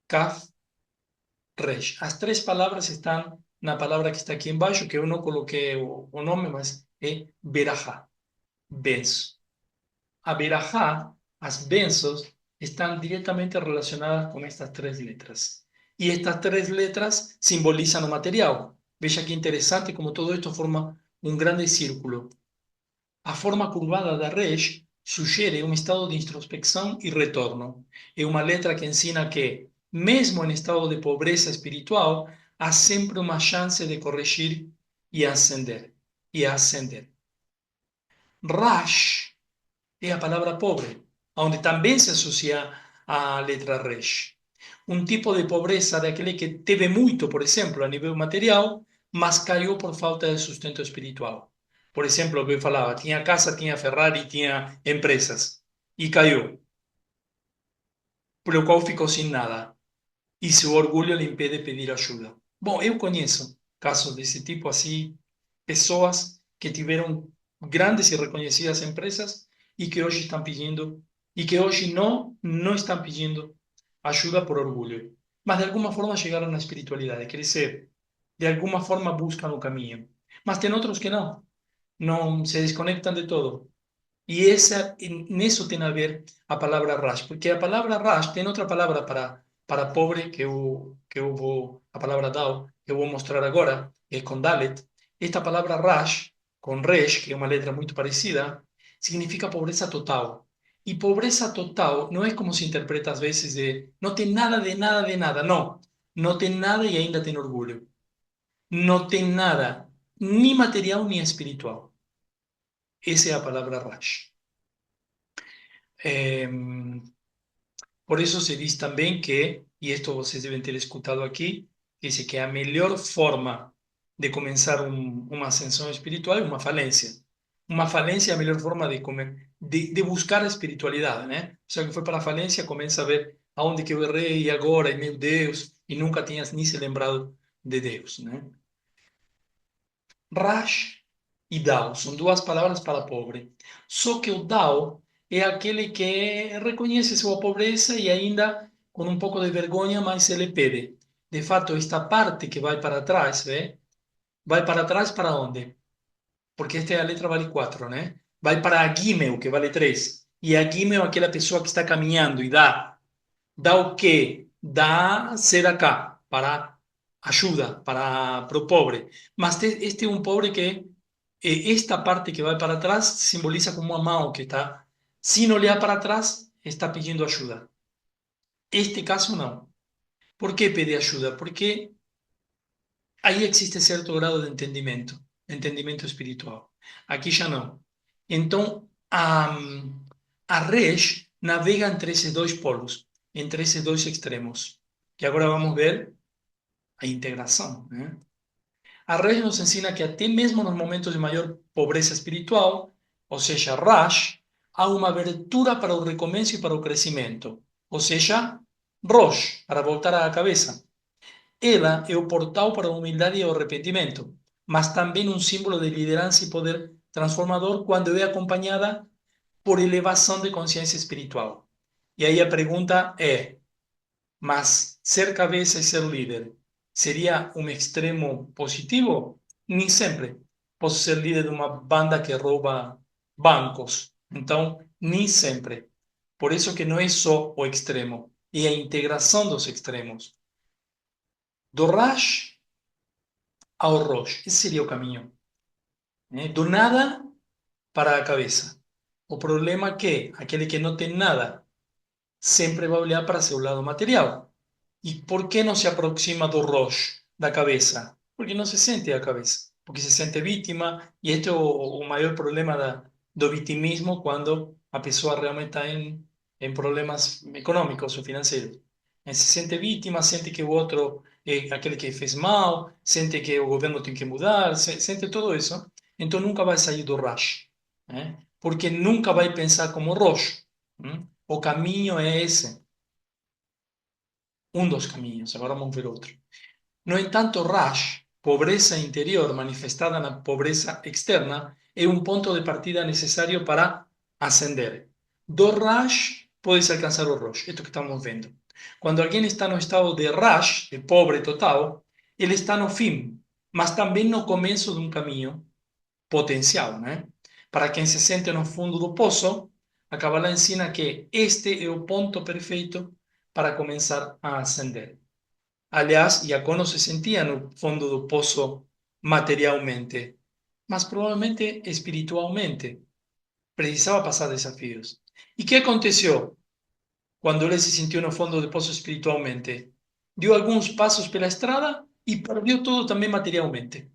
Kaf, Resh. As três palavras estão na palavra que está aqui embaixo, que eu não coloquei o nome, mas é Berajá, benção. A Berajá, as bênçãos, estão diretamente relacionadas com estas três letras. E estas três letras simbolizam o material. Veja que interessante como todo esto forma um grande círculo. A forma curvada da Resh sugere um estado de introspecção e retorno. É uma letra que ensina que, mesmo em estado de pobreza espiritual, há sempre uma chance de corrigir e ascender. E ascender. Rash é a palavra pobre, onde também se associa a letra Resh. Um tipo de pobreza daquele que teve muito, por exemplo, a nível material, mas caiu por falta de sustento espiritual. Por exemplo, o que eu falava, tinha casa, tinha Ferrari, tinha empresas, e caiu, pelo qual ficou sem nada. E seu orgulho lhe impede pedir ajuda. Bom, eu conheço casos desse tipo assim, pessoas que tiveram grandes e reconhecidas empresas e que hoje estão pedindo, e que hoje não estão pedindo ajuda por orgulho, mas de alguma forma chegaram na espiritualidade, quer dizer, de alguma forma buscam o caminho. Mas tem outros que não se desconectam de todo. E nisso tem a ver a palavra Rash, porque a palavra Rash tem outra palavra para pobre que eu vou, a palavra Dao, que eu vou mostrar agora, que é com Dalet. Esta palavra Rash, com Resh, que é uma letra muito parecida, significa pobreza total. E pobreza total não é como se interpreta às vezes de não tem nada de nada de nada. Não, não tem nada e ainda tem orgulho. Não tem nada, nem material nem espiritual. Essa é a palavra Rash. Eh, por isso se diz também que, e isto vocês devem ter escutado aqui, diz que a melhor forma de começar uma ascensão espiritual é uma falência. Uma falência é a melhor forma de buscar a espiritualidade, né? O sea, que foi para a falência, começa a ver aonde que eu errei e agora, e meu Deus, e nunca tinhas nem se lembrado de Deus, né? Rash e Dao são duas palavras para pobre. Só que o Dao é aquele que reconhece sua pobreza e ainda com um pouco de vergonha, mas ele pede. De fato, esta parte que vai para trás, vê? Vai para trás para onde? Porque esta é a letra vale 4, né? Vai para a Gimel, que vale 3. E a Gimel é aquela pessoa que está caminhando e dá. Dá o quê? Dá ser acá, para ajuda, para o pobre. Mas este é um pobre que esta parte que vai para trás simboliza como uma mão que está, sem olhar para trás, está pedindo ajuda. Este caso não. Por que pede ajuda? Porque aí existe certo grado de entendimento espiritual. Aqui já não. Então, a Resh navega entre esses dois polos, entre esses dois extremos, que agora vamos ver a integração, né? A Resh nos ensina que até mesmo nos momentos de maior pobreza espiritual, ou seja, Rash, há uma abertura para o recomeço e para o crescimento, ou seja, Rosh, para voltar à cabeça. Ela é o portal para a humildade e o arrependimento, mas também um símbolo de liderança e poder transformador quando é acompanhada por elevação de consciência espiritual. E aí a pergunta é, mas ser cabeça e ser líder seria um extremo positivo? Nem sempre. Posso ser líder de uma banda que rouba bancos. Então, nem sempre. Por isso que não é só o extremo, é a integração dos extremos. Do Rash ao Rosh. Esse seria o caminho. Né? Do nada para a cabeça. O problema é que aquele que não tem nada sempre vai olhar para seu lado material. E por que não se aproxima do Rosh, da cabeça? Porque não se sente a cabeça. Porque se sente vítima. E este é o maior problema do vitimismo quando a pessoa realmente está em problemas econômicos ou financeiros. Se sente vítima, sente que o outro é aquele que fez mal, sente que o governo tem que mudar, sente tudo isso. Então nunca vai sair do Rosh. Né? Porque nunca vai pensar como Rosh. O caminho é esse. Um dos caminhos. Agora vamos ver outro. No entanto, Rash, pobreza interior manifestada na pobreza externa, é um ponto de partida necessário para ascender. Do Rash pode-se alcançar o Rosh, isto que estamos vendo. Quando alguém está no estado de Rash, de pobre total, ele está no fim, mas também no começo de um caminho potencial, né? Para quem se sente no fundo do poço, a Kabbalah ensina que este é o ponto perfeito para começar a ascender. Aliás, Iacono se sentia no fundo do poço materialmente, mas provavelmente espiritualmente. Precisava passar desafios. E o que aconteceu quando ele se sentiu no fundo do poço espiritualmente? Deu alguns passos pela estrada e perdeu tudo também materialmente.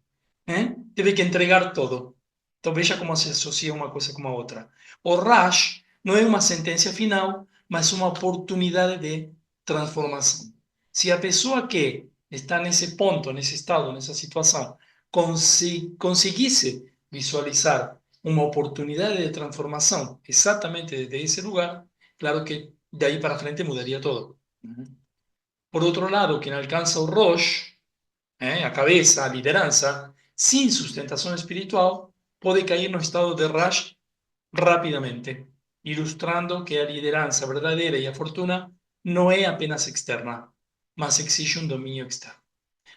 Teve que entregar todo. Então veja como se associa uma coisa com a outra. O Rash não é uma sentença final, mas uma oportunidade de transformação. Se a pessoa que está nesse ponto, nesse estado, nessa situação, conseguisse visualizar uma oportunidade de transformação exatamente desde esse lugar, claro que daí para frente mudaria todo. Por outro lado, quem alcança o Rosh, a cabeça, a liderança, sem sustentação espiritual, pode cair no estado de Rash rapidamente, ilustrando que a liderança verdadeira e a fortuna não é apenas externa, mas exige um domínio externo.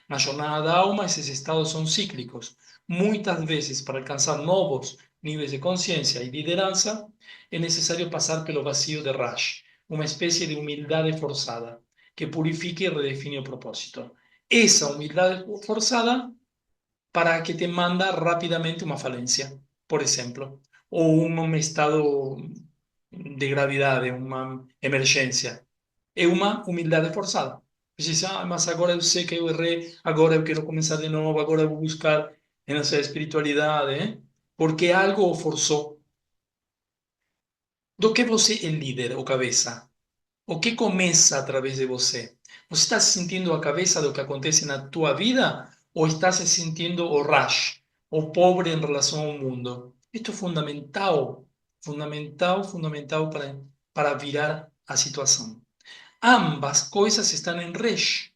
Na jornada da alma, esses estados são cíclicos. Muitas vezes, para alcançar novos níveis de consciência e liderança, é necessário passar pelo vazio de Rash, uma espécie de humildade forçada, que purifica e redefine o propósito. Essa humildade forçada para que te manda rapidamente uma falência, por exemplo, ou um estado de gravidade, uma emergência. É uma humildade forçada. Você diz, mas agora eu sei que eu errei, agora eu quero começar de novo, agora eu vou buscar essa espiritualidade, porque algo o forçou. Do que você é líder ou cabeça? O que começa através de você? Você está se sentindo a cabeça do que acontece na tua vida ou está se sentindo o Rash, o pobre em relação ao mundo? Isto é fundamental, fundamental, fundamental para virar a situação. Ambas coisas estão em Resh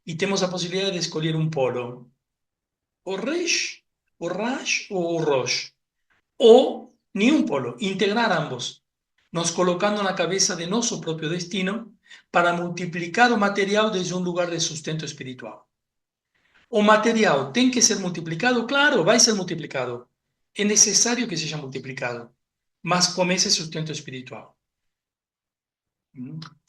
e temos a possibilidade de escolher um polo. O Resh, o Rash ou o Rosh. Ou nenhum polo, integrar ambos, nos colocando na cabeça de nosso próprio destino para multiplicar o material desde um lugar de sustento espiritual. O material tem que ser multiplicado? Claro, vai ser multiplicado. É necessário que seja multiplicado, mas com esse sustento espiritual.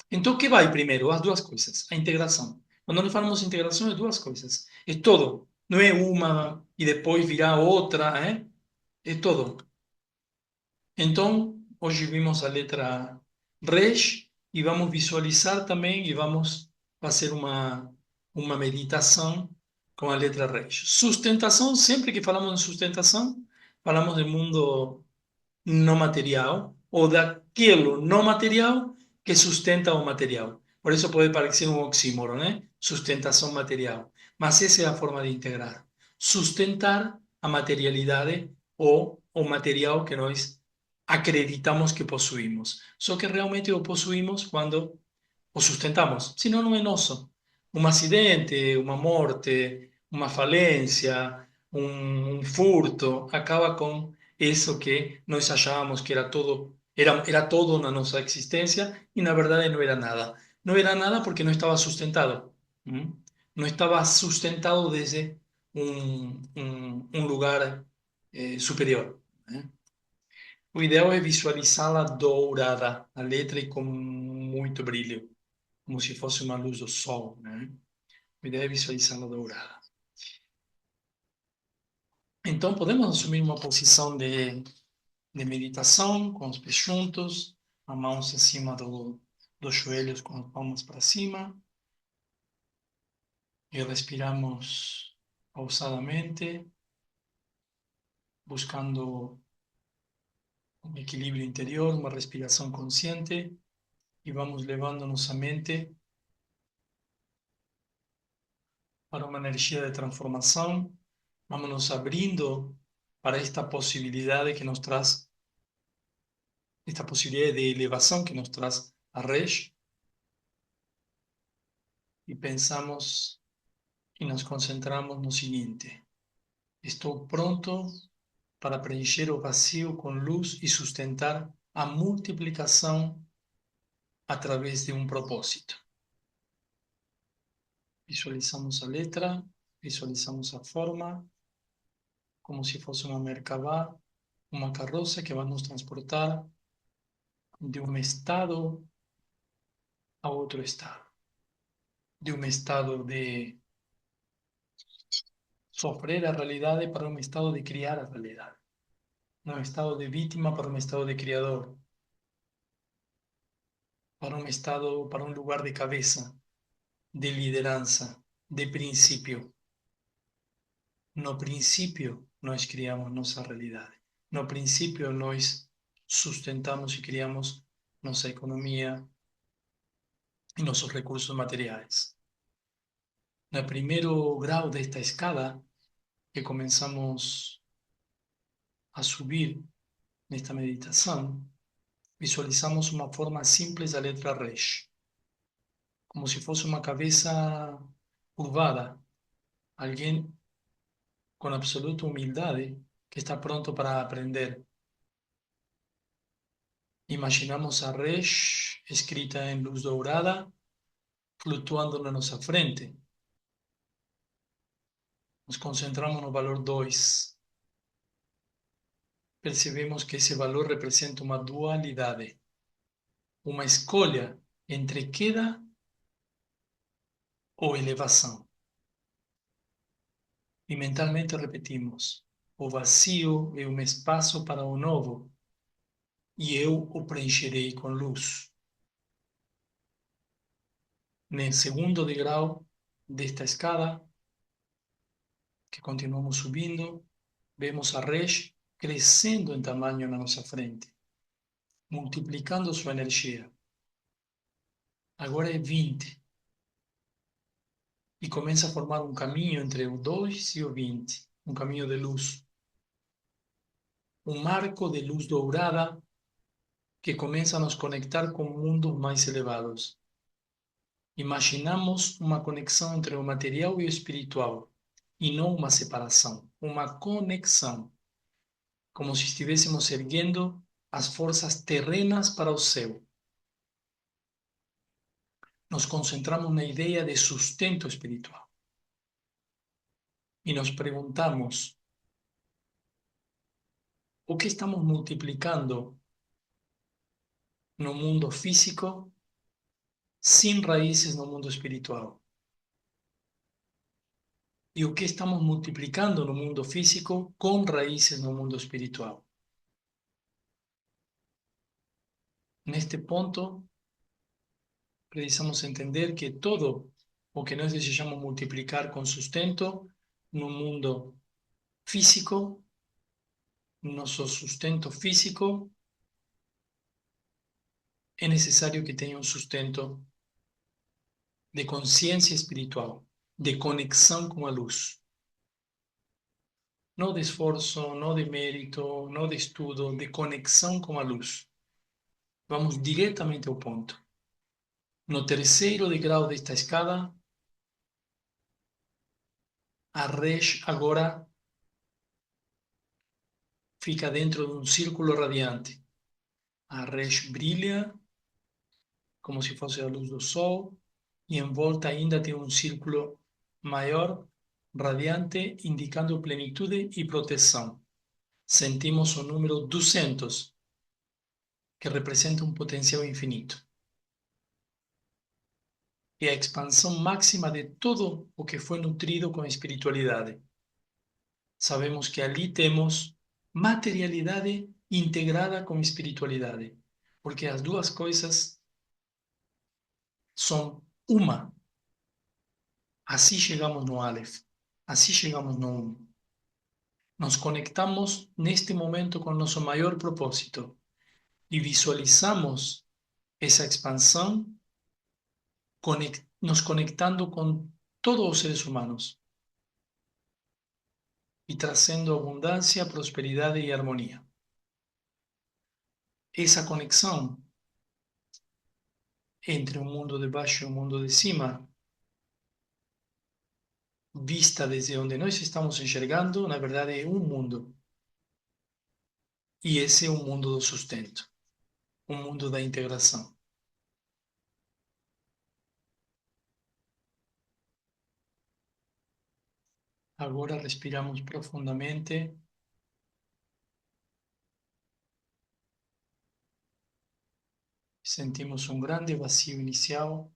Então, o que vai primeiro? As duas coisas. A integração. Quando nós falamos de integração, é duas coisas. É todo. Não é uma e depois virar outra, É todo. Então, hoje vimos a letra Resh e vamos visualizar também e vamos fazer uma meditação com a letra Resh. Sustentação, sempre que falamos de sustentação, falamos do mundo não material ou daquilo não material que sustenta o material. Por isso pode parecer um oxímoro, né? Sustentação material. Mas essa é a forma de integrar. Sustentar a materialidade ou o material que nós acreditamos que possuímos. Só que realmente o possuímos quando o sustentamos, senão não é nosso. Um acidente, uma morte, uma falência, um furto, acaba com isso que nós achávamos que era todo na nossa existência e na verdade não era nada. Não era nada porque não estava sustentado. ¿Mm? Não estava sustentado desde um lugar superior. ¿Eh? O ideal é visualizá-la dourada, a letra e com muito brilho, como se fosse uma luz do sol, né? O ideal é visualizá-la dourada. Então, podemos assumir uma posição de meditação, com os pés juntos, as mãos acima dos joelhos, com as palmas para cima, e respiramos pausadamente, buscando um equilíbrio interior, uma respiração consciente, e vamos levando nossa mente para uma energia de transformação. Vamos nos abrindo para esta posibilidade que nos traz, esta posibilidade de elevação que nos traz a Resh, e pensamos e nos concentramos no seguinte: estou pronto para preencher o vazio com luz e sustentar a multiplicação através de um propósito. Visualizamos a letra, visualizamos a forma, como se fosse uma Merkabah, uma carroça que vai nos transportar de um estado a outro estado, de um estado de sofrer a realidade para um estado de criar a realidade, de um estado de vítima para um estado de criador, para um estado, para um lugar de cabeça, de liderança, de princípio. No princípio, nós criamos nossa realidade. No princípio, nós sustentamos e criamos nossa economia e nossos recursos materiais. No primeiro grau desta escada, que começamos a subir nesta meditação, visualizamos uma forma simples da letra Resh, como se fosse uma cabeça curvada, alguém com absoluta humildade que está pronto para aprender. Imaginamos a Resh escrita em luz dourada, flutuando na nossa frente. Nos concentramos no valor 2. Percebemos que esse valor representa uma dualidade, uma escolha entre queda ou elevação. E mentalmente repetimos: o vazio é um espaço para o novo, e eu o preencherei com luz. No segundo degrau desta escada, que continuamos subindo, vemos a Resh crescendo em tamanho na nossa frente, multiplicando sua energia. Agora é 20. E começa a formar um caminho entre o 2 e o 20, um caminho de luz. Um marco de luz dourada que começa a nos conectar com mundos mais elevados. Imaginamos uma conexão entre o material e o espiritual, e não uma separação, uma conexão, como se estivéssemos erguendo as forças terrenas para o céu. Nos concentramos na ideia de sustento espiritual. E nos perguntamos: o que estamos multiplicando no mundo físico sin raíces no mundo espiritual? E o que estamos multiplicando no mundo físico com raízes no mundo espiritual? Neste ponto, precisamos entender que todo o que nós desejamos multiplicar com sustento no mundo físico, nosso sustento físico, é necessário que tenha um sustento de consciência espiritual, de conexão com a luz. Não de esforço, não de mérito, não de estudo, de conexão com a luz. Vamos diretamente ao ponto. No terceiro degrau desta escada, a Resh agora fica dentro de um círculo radiante. A Resh brilha como se fosse a luz do sol e em volta ainda tem um círculo maior, radiante, indicando plenitude e proteção. Sentimos o número 200, que representa um potencial infinito. É a expansão máxima de todo o que foi nutrido com a espiritualidade. Sabemos que ali temos materialidade integrada com espiritualidade, porque as duas coisas são uma. Assim chegamos no Aleph, assim chegamos no Um. Nos conectamos neste momento com nosso maior propósito e visualizamos essa expansão nos conectando com todos os seres humanos e trazendo abundância, prosperidade e harmonia. Essa conexão entre o mundo de baixo e o mundo de cima, vista desde onde nós estamos enxergando, na verdade é um mundo. E esse é o mundo do sustento, o mundo da integração. Agora respiramos profundamente. Sentimos um grande vazio inicial.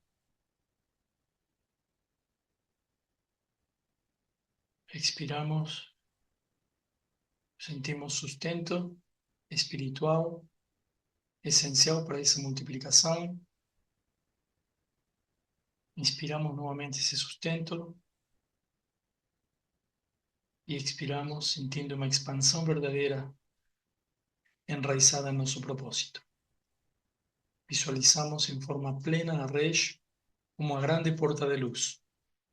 Expiramos. Sentimos sustento espiritual, essencial para essa multiplicação. Inspiramos novamente esse sustento. E expiramos sentindo uma expansão verdadeira enraizada em nosso propósito. Visualizamos em forma plena a Resh como uma grande porta de luz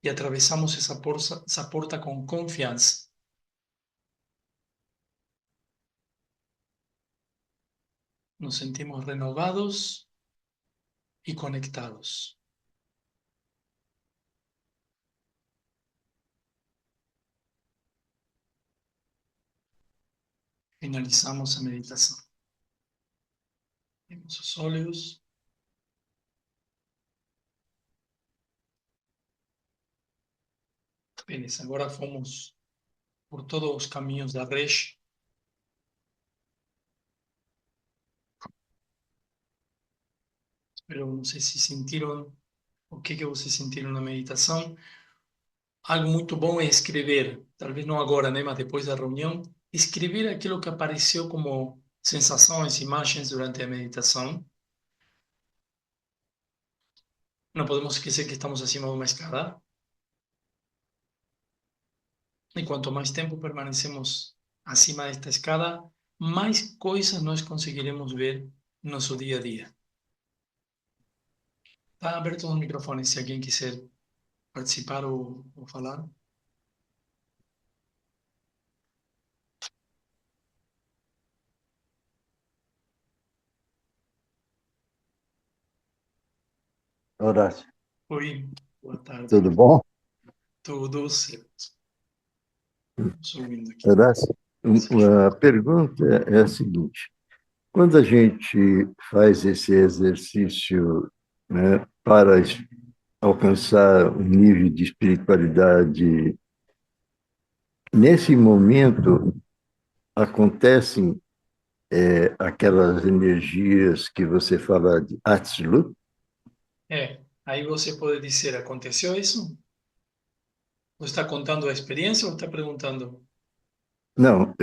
e atravessamos essa porta com confiança. Nos sentimos renovados e conectados. Finalizamos a meditação. Abrimos os olhos. Beleza, agora fomos por todos os caminhos da Resh. Pero não sei se sentiram, o que vocês sentiram na meditação. Algo muito bom é escrever, talvez não agora, né, mas depois da reunião, escrever aquilo que apareceu como sensações, imagens durante a meditação. Não podemos esquecer que estamos acima de uma escada. E quanto mais tempo permanecemos acima desta escada, mais coisas nós conseguiremos ver no nosso dia a dia. Está aberto os microfones se alguém quiser participar ou falar. Horácio, Oi, boa tarde. tudo bom? Tudo certo. Estou ouvindo aqui. Horácio, a pergunta é a seguinte: quando a gente faz esse exercício, né, para alcançar um nível de espiritualidade, nesse momento acontecem aquelas energias que você fala de Atzilut? Aí você pode dizer, aconteceu isso? Você está contando a experiência ou está perguntando? Não,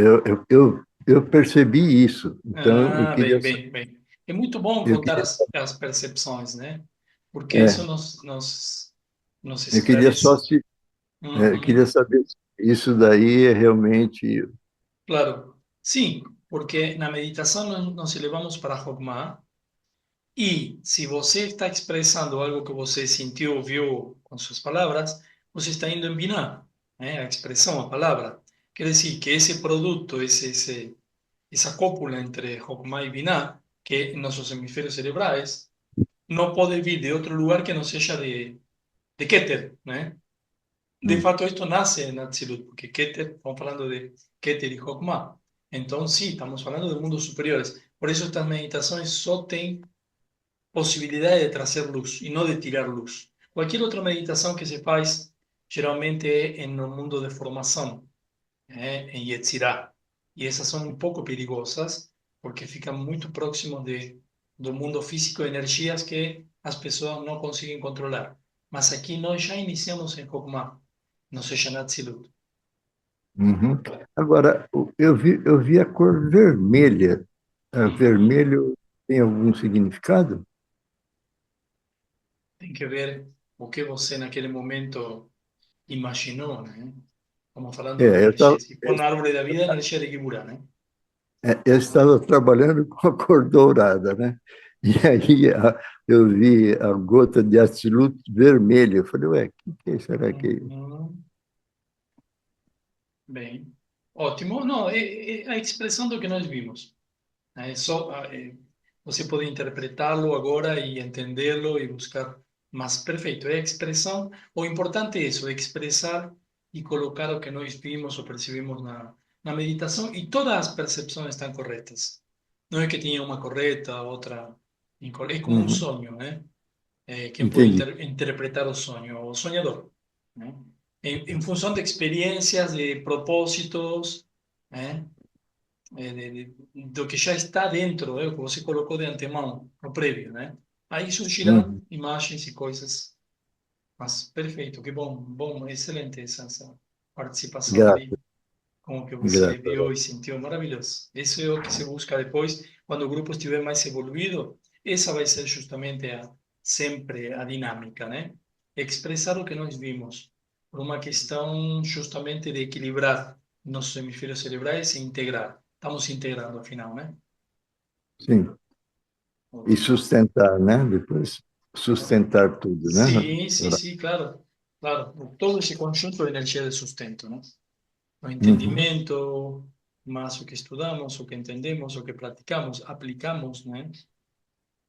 eu percebi isso. Então, Ah, bem, bem, bem. É muito bom eu contar queria, as percepções, né? Porque isso é, nos eu queria só esclarece. se queria Uhum. saber se isso daí é realmente. Claro, sim, porque na meditação nos elevamos para Hogmah e se você está expressando algo que você sentiu, viu com suas palavras, você está indo em Binah, né? A expressão, a palavra. Quer dizer que esse produto, essa cópula entre Hokmah e Binah, que en nossos hemisférios cerebrais, não pode vir de outro lugar que não seja de Keter, né? De Hum. fato, esto nace en Atzilut, porque Keter, estamos hablando de Keter y Hokmah. Entonces, sí, estamos hablando de mundos superiores. Por eso estas meditaciones solo tienen posibilidad de traer luz y no de tirar luz. Cualquier otra meditación que se faz, geralmente en un mundo de formación, en Yetzirah. Y esas son un poco perigosas porque fican muy próximos del mundo físico de energías que las personas no consiguen controlar. Mas aquí nós já iniciamos em Hokmah, não seja na Tzilut. Uhum. Agora, eu vi a cor vermelha. Uhum. Vermelho tem algum significado? Tem que ver o que você naquele momento imaginou, né? Estamos falando de É, eu energia. estava Se for na árvore da vida, energia de Geburah, né? eu estava trabalhando com a cor dourada, né? E aí eu vi a gota de Absolute vermelha. Eu falei, ué, o que será que é isso? Uhum. Bem, ótimo. Não, é a expressão do que nós vimos. É só, você pode interpretá-lo agora e entendê-lo e buscar. Mas perfeito, é a expressão. O importante é isso, é expressar e colocar o que nós vimos ou percebemos na meditação e todas as percepções estão corretas. Não é que tenha uma correta, outra incorreta. É como um Uhum, sonho, né? Quem pode entendi. interpretar o sonho? O sonhador, né? Em função de experiências, de propósitos, né? Do que já está dentro, o que você colocou de antemão, no prévio, né? Aí surgirão Uhum. imagens e coisas. Mas perfeito, que bom, bom, excelente essa participação Grato, aí, com o que você viu grato. e sentiu, maravilhoso. Isso é o que se busca depois, quando o grupo estiver mais evoluído, essa vai ser justamente sempre a dinâmica, né? Expressar o que nós vimos, por uma questão justamente de equilibrar nossos hemisférios cerebrais e integrar. Estamos integrando, afinal, né? Sim. E Ótimo. sustentar, né? Depois, sustentar tudo, né? Sí, claro, claro. Todo ese conjunto de energía de sustento, ¿no? O Uhum, entendimiento, más o que estudamos, o que entendemos, o que practicamos, aplicamos, ¿no?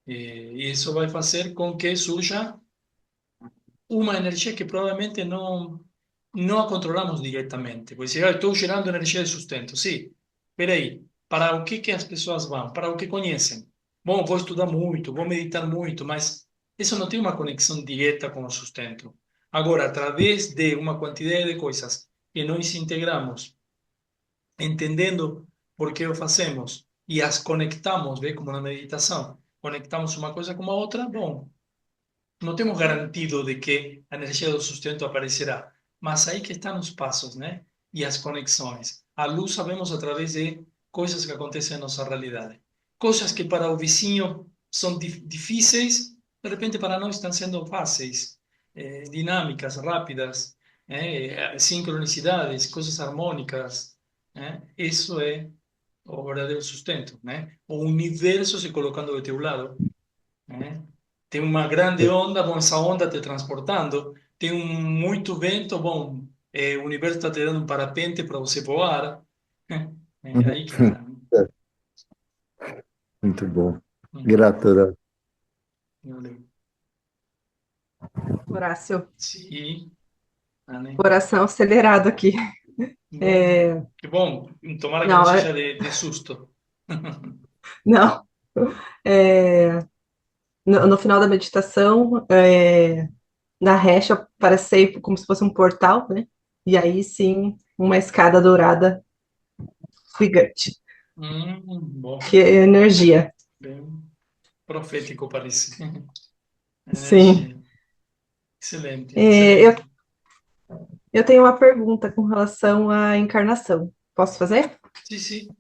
Y eso va a hacer con que surja una energía que probablemente no a controlamos directamente. Pues si estoy gerando energía de sustento, sí, pero aí, para o que as pessoas vão? Para o que conhecem. Bom, vou estudar muito, vou meditar muito, mas isso não tem uma conexão direta com o sustento. Agora, através de uma quantidade de coisas que nós integramos, entendendo por que o fazemos e as conectamos, vê, como na meditação, conectamos uma coisa com a outra, bom, não temos garantido de que a energia do sustento aparecerá, mas aí que estão os passos, né? E as conexões. A luz sabemos através de coisas que acontecem na nossa realidade. Coisas que para o vizinho são difíceis, de repente para nós estão sendo fáceis, dinâmicas, rápidas, sincronicidades, coisas harmônicas, né? Isso é o verdadeiro sustento, né? O universo se colocando do teu lado, né? Tem uma grande onda, bom, essa onda te transportando. Tem muito vento, bom, o universo está te dando um parapente para você voar. É uhum. aí que está. Muito bom. Uhum. Grato, Horácio. Horácio, Sim, Anne. coração acelerado aqui. Bom, É, que bom. Tomara que não não, seja de susto. não. É, no final da meditação, na recha, parece ser como se fosse um portal, né? E aí sim, uma escada dourada gigante, Bom, que é energia. bem profético parece. Sim. Energia. Excelente, É, excelente. eu tenho uma pergunta com relação à encarnação. Posso fazer? Sim, sim.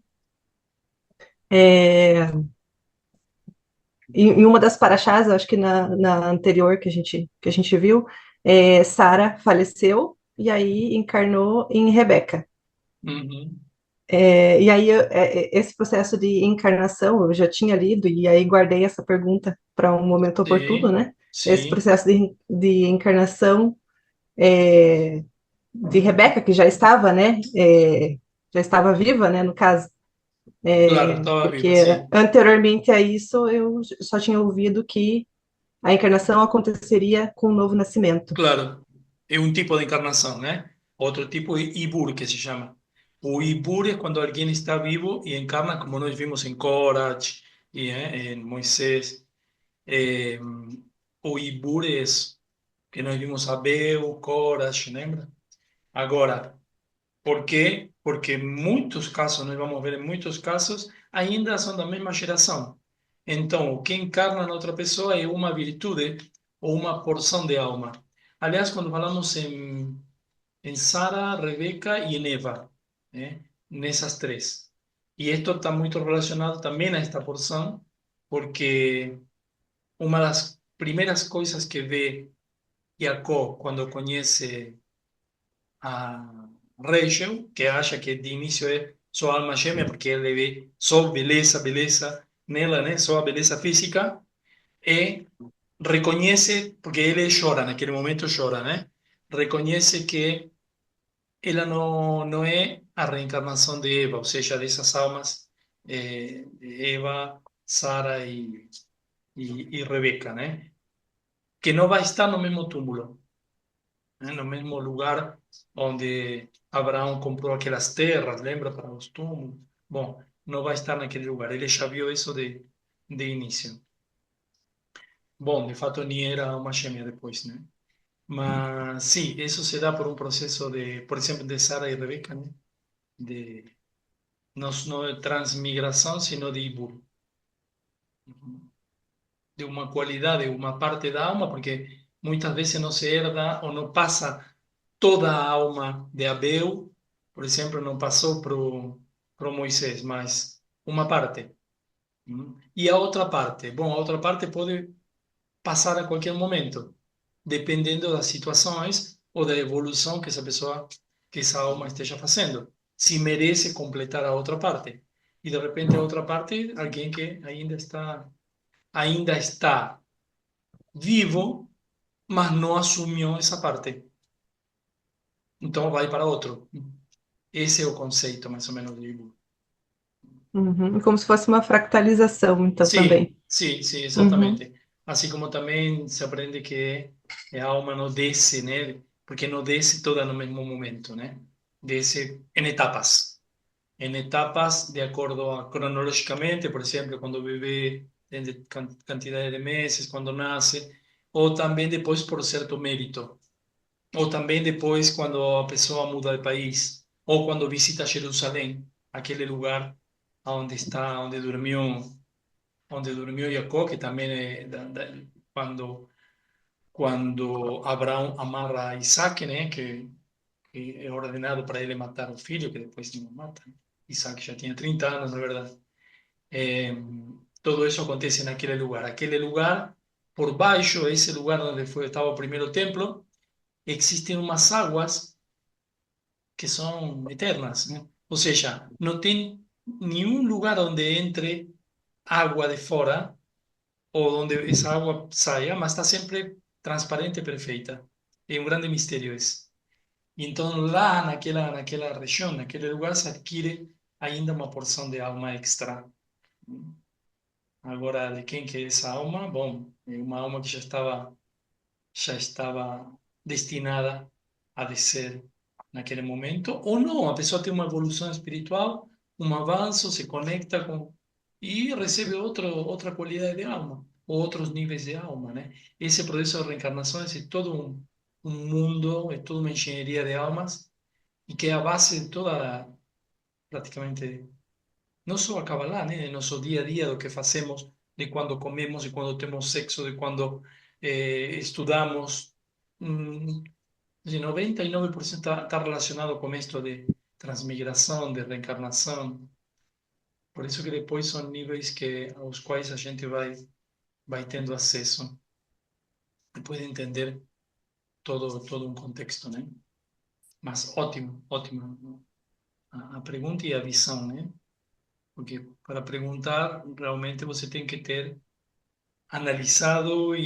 É, em uma das paraxás, eu acho que na anterior que a gente viu, Sara faleceu e aí encarnou em Rebeca. Uhum. E aí, esse processo de encarnação, eu já tinha lido, e aí guardei essa pergunta para um momento oportuno, Sim, né? Esse sim. processo de encarnação, é, de Rebeca, que já estava viva, né, no caso, Claro, estaba viva, porque sí, anteriormente a isso eu só tinha ouvido que a encarnação aconteceria com o novo nascimento. claro. Es un tipo de encarnación, ¿eh? Otro tipo es Ibur, que se llama. O Ibur es cuando alguien está vivo y encarna, como nos vimos en Korach y en Moisés. Eh, o Ibur es que nós vimos Abel, Korach, lembra? Agora, por quê? Porque em muitos casos, nós vamos ver em muitos casos, ainda são da mesma geração. Então, o que encarna na outra pessoa é uma virtude ou uma porção de alma. Aliás, quando falamos em Sara, Rebeca e em Eva, né? Nessas três. E isto está muito relacionado também a esta porção, porque uma das primeiras coisas que vê Jacó quando conhece a Rachel, que acha que de início é sua alma gêmea, porque ele vê só beleza, beleza nela, né? Só a beleza física, e reconhece, porque ele chora, naquele momento chora, né? Reconhece que ela não é a reencarnação de Eva, ou seja, dessas almas de Eva, Sara e Rebeca, né? Que não vai estar no mesmo túmulo. No mismo lugar donde Abraão comprou aquelas terras, lembra, para os túmulos. Bom, não vai estar naquele lugar. Ele já viu isso de início. Bom, de fato, nem era uma gêmea depois, né? Mas sim, isso se dá por um processo de, por exemplo, de Sara e Rebeca, né? De, não de transmigração, sino de Ibur. De uma qualidade, uma parte da alma, porque muitas vezes não se herda ou não passa toda a alma de Abel, por exemplo, não passou para o Moisés, mas uma parte. E a outra parte? Bom, a outra parte pode passar a qualquer momento, dependendo das situações ou da evolução que essa pessoa, que essa alma esteja fazendo. Se merece completar a outra parte. E de repente a outra parte, alguém que ainda está vivo, mas não assumiu essa parte. Então vai para outro. Esse é o conceito, mais ou menos, de Ibu. Uhum. Como se fosse uma fractalização, então, Sim, também. sim, sim, Uhum. exatamente. Assim como também se aprende que a alma não desce, né? Porque não desce toda no mesmo momento, né? Desce em etapas. Em etapas, de acordo a, cronologicamente, por exemplo, quando o bebê tem quantidade de meses, quando nasce, ou também depois por certo mérito. Ou também depois, quando a pessoa muda de país, ou quando visita Jerusalém, aquele lugar onde dormiu Jacó, que também é quando Abraão amarra a Isaac, né, que é ordenado para ele matar o filho, que depois não mata. Isaac já tinha 30 anos, na verdade. Eh, Todo isso acontece naquele lugar. Aquele lugar, por baixo, esse lugar onde estava o primeiro templo, existem umas águas que são eternas, né? Ou seja, não tem nenhum lugar onde entre água de fora ou onde essa água saia, mas está sempre transparente e perfeita. É um grande mistério esse. Então, lá naquela região, naquele lugar, se adquire ainda uma porção de alma extra. Agora, de quem que é essa alma? Bom, é uma alma que já estava destinada a descer naquele momento, ou não, a pessoa tem uma evolução espiritual, um avanço, se conecta com e recebe outra qualidade de alma, ou outros níveis de alma, né? Esse processo de reencarnação é todo um mundo, é toda uma engenharia de almas, e que é a base de toda, praticamente, não só a Kabbalah, né? De nosso dia a dia, do que fazemos, de quando comemos, de quando temos sexo, de quando estudamos. Hum, de 99% está relacionado com isto de transmigração, de reencarnação. Por isso que depois são níveis aos quais a gente vai tendo acesso e pode entender todo um contexto, né? Mas ótimo, ótimo a pergunta e a visão, né? Porque para perguntar, realmente você tem que ter analisado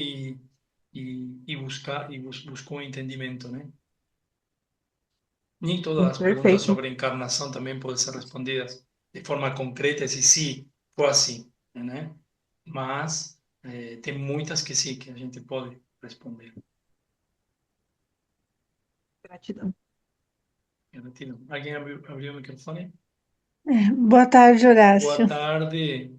buscou entendimento, né? Nem todas as perguntas Perfeito. sobre encarnação também podem ser respondidas de forma concreta, se sim, foi assim, né? Mas tem muitas que sim, que a gente pode responder. Gratidão. Gratidão. Alguém abriu o microfone? Boa tarde, Horácio. Boa tarde.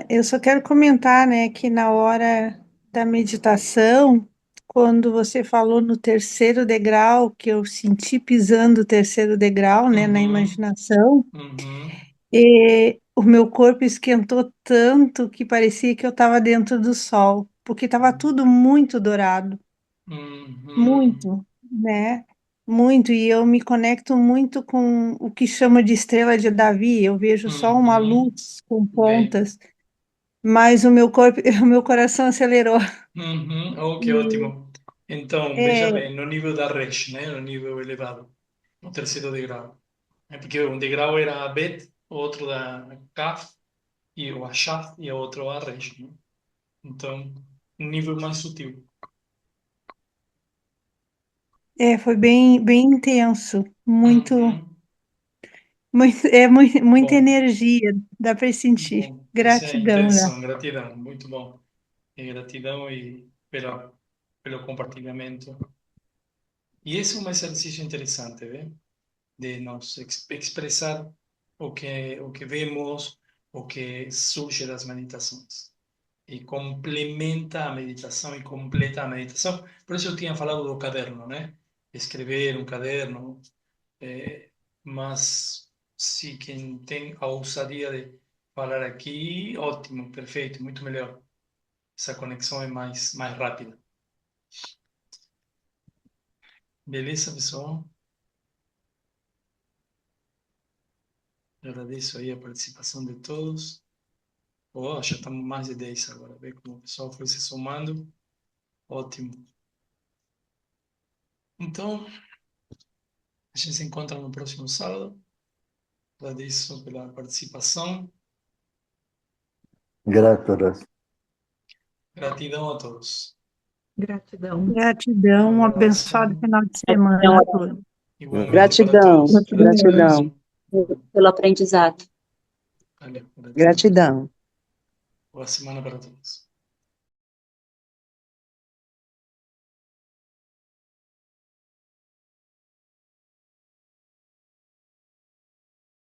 Eu só quero comentar, né, que na hora da meditação, quando você falou no terceiro degrau, que eu senti pisando o terceiro degrau, né, na Uhum, imaginação, uhum, e o meu corpo esquentou tanto que parecia que eu estava dentro do sol, porque estava tudo muito dourado. uhum, Muito, né? Muito, e eu me conecto muito com o que chama de estrela de Davi. Eu vejo só uma uhum. luz com Bem. pontas, mas o meu corpo, o meu coração acelerou. Uhum. Oh, que E, ótimo. Então, veja é, bem, no nível da Resh, né? No nível elevado, no terceiro degrau. É porque um degrau era a Bet, outro da Kaf, e o Ashaf, e o outro a Resh, né? Então, um nível mais sutil. foi bem, bem intenso, muito, Uhum. muita Bom, energia, dá para sentir. bom, essa é a Gratidão, né? intenção, gratidão, muito bom. E gratidão e pelo compartilhamento. E esse é um exercício interessante, né? De nos expressar o que vemos, o que surge das meditações. E complementa a meditação e completa a meditação. Por isso eu tinha falado do caderno, né? Escrever um caderno, mas se quem tem a ousadia de falar aqui, ótimo, perfeito, muito melhor. Essa conexão é mais rápida. Beleza, pessoal? Eu agradeço aí a participação de todos. Oh, já estamos mais de 10 agora. Vê como o pessoal foi se somando. Ótimo. Então, a gente se encontra no próximo sábado. Agradeço pela participação. Grato, Horácio. Gratidão a todos. Gratidão. Gratidão, Um um abraço. abençoado final de semana a todos. Igualmente para Gratidão, todos. Gratidão gratidão mesmo. pelo aprendizado. Valeu, gratidão. Gratidão. Boa semana para todos.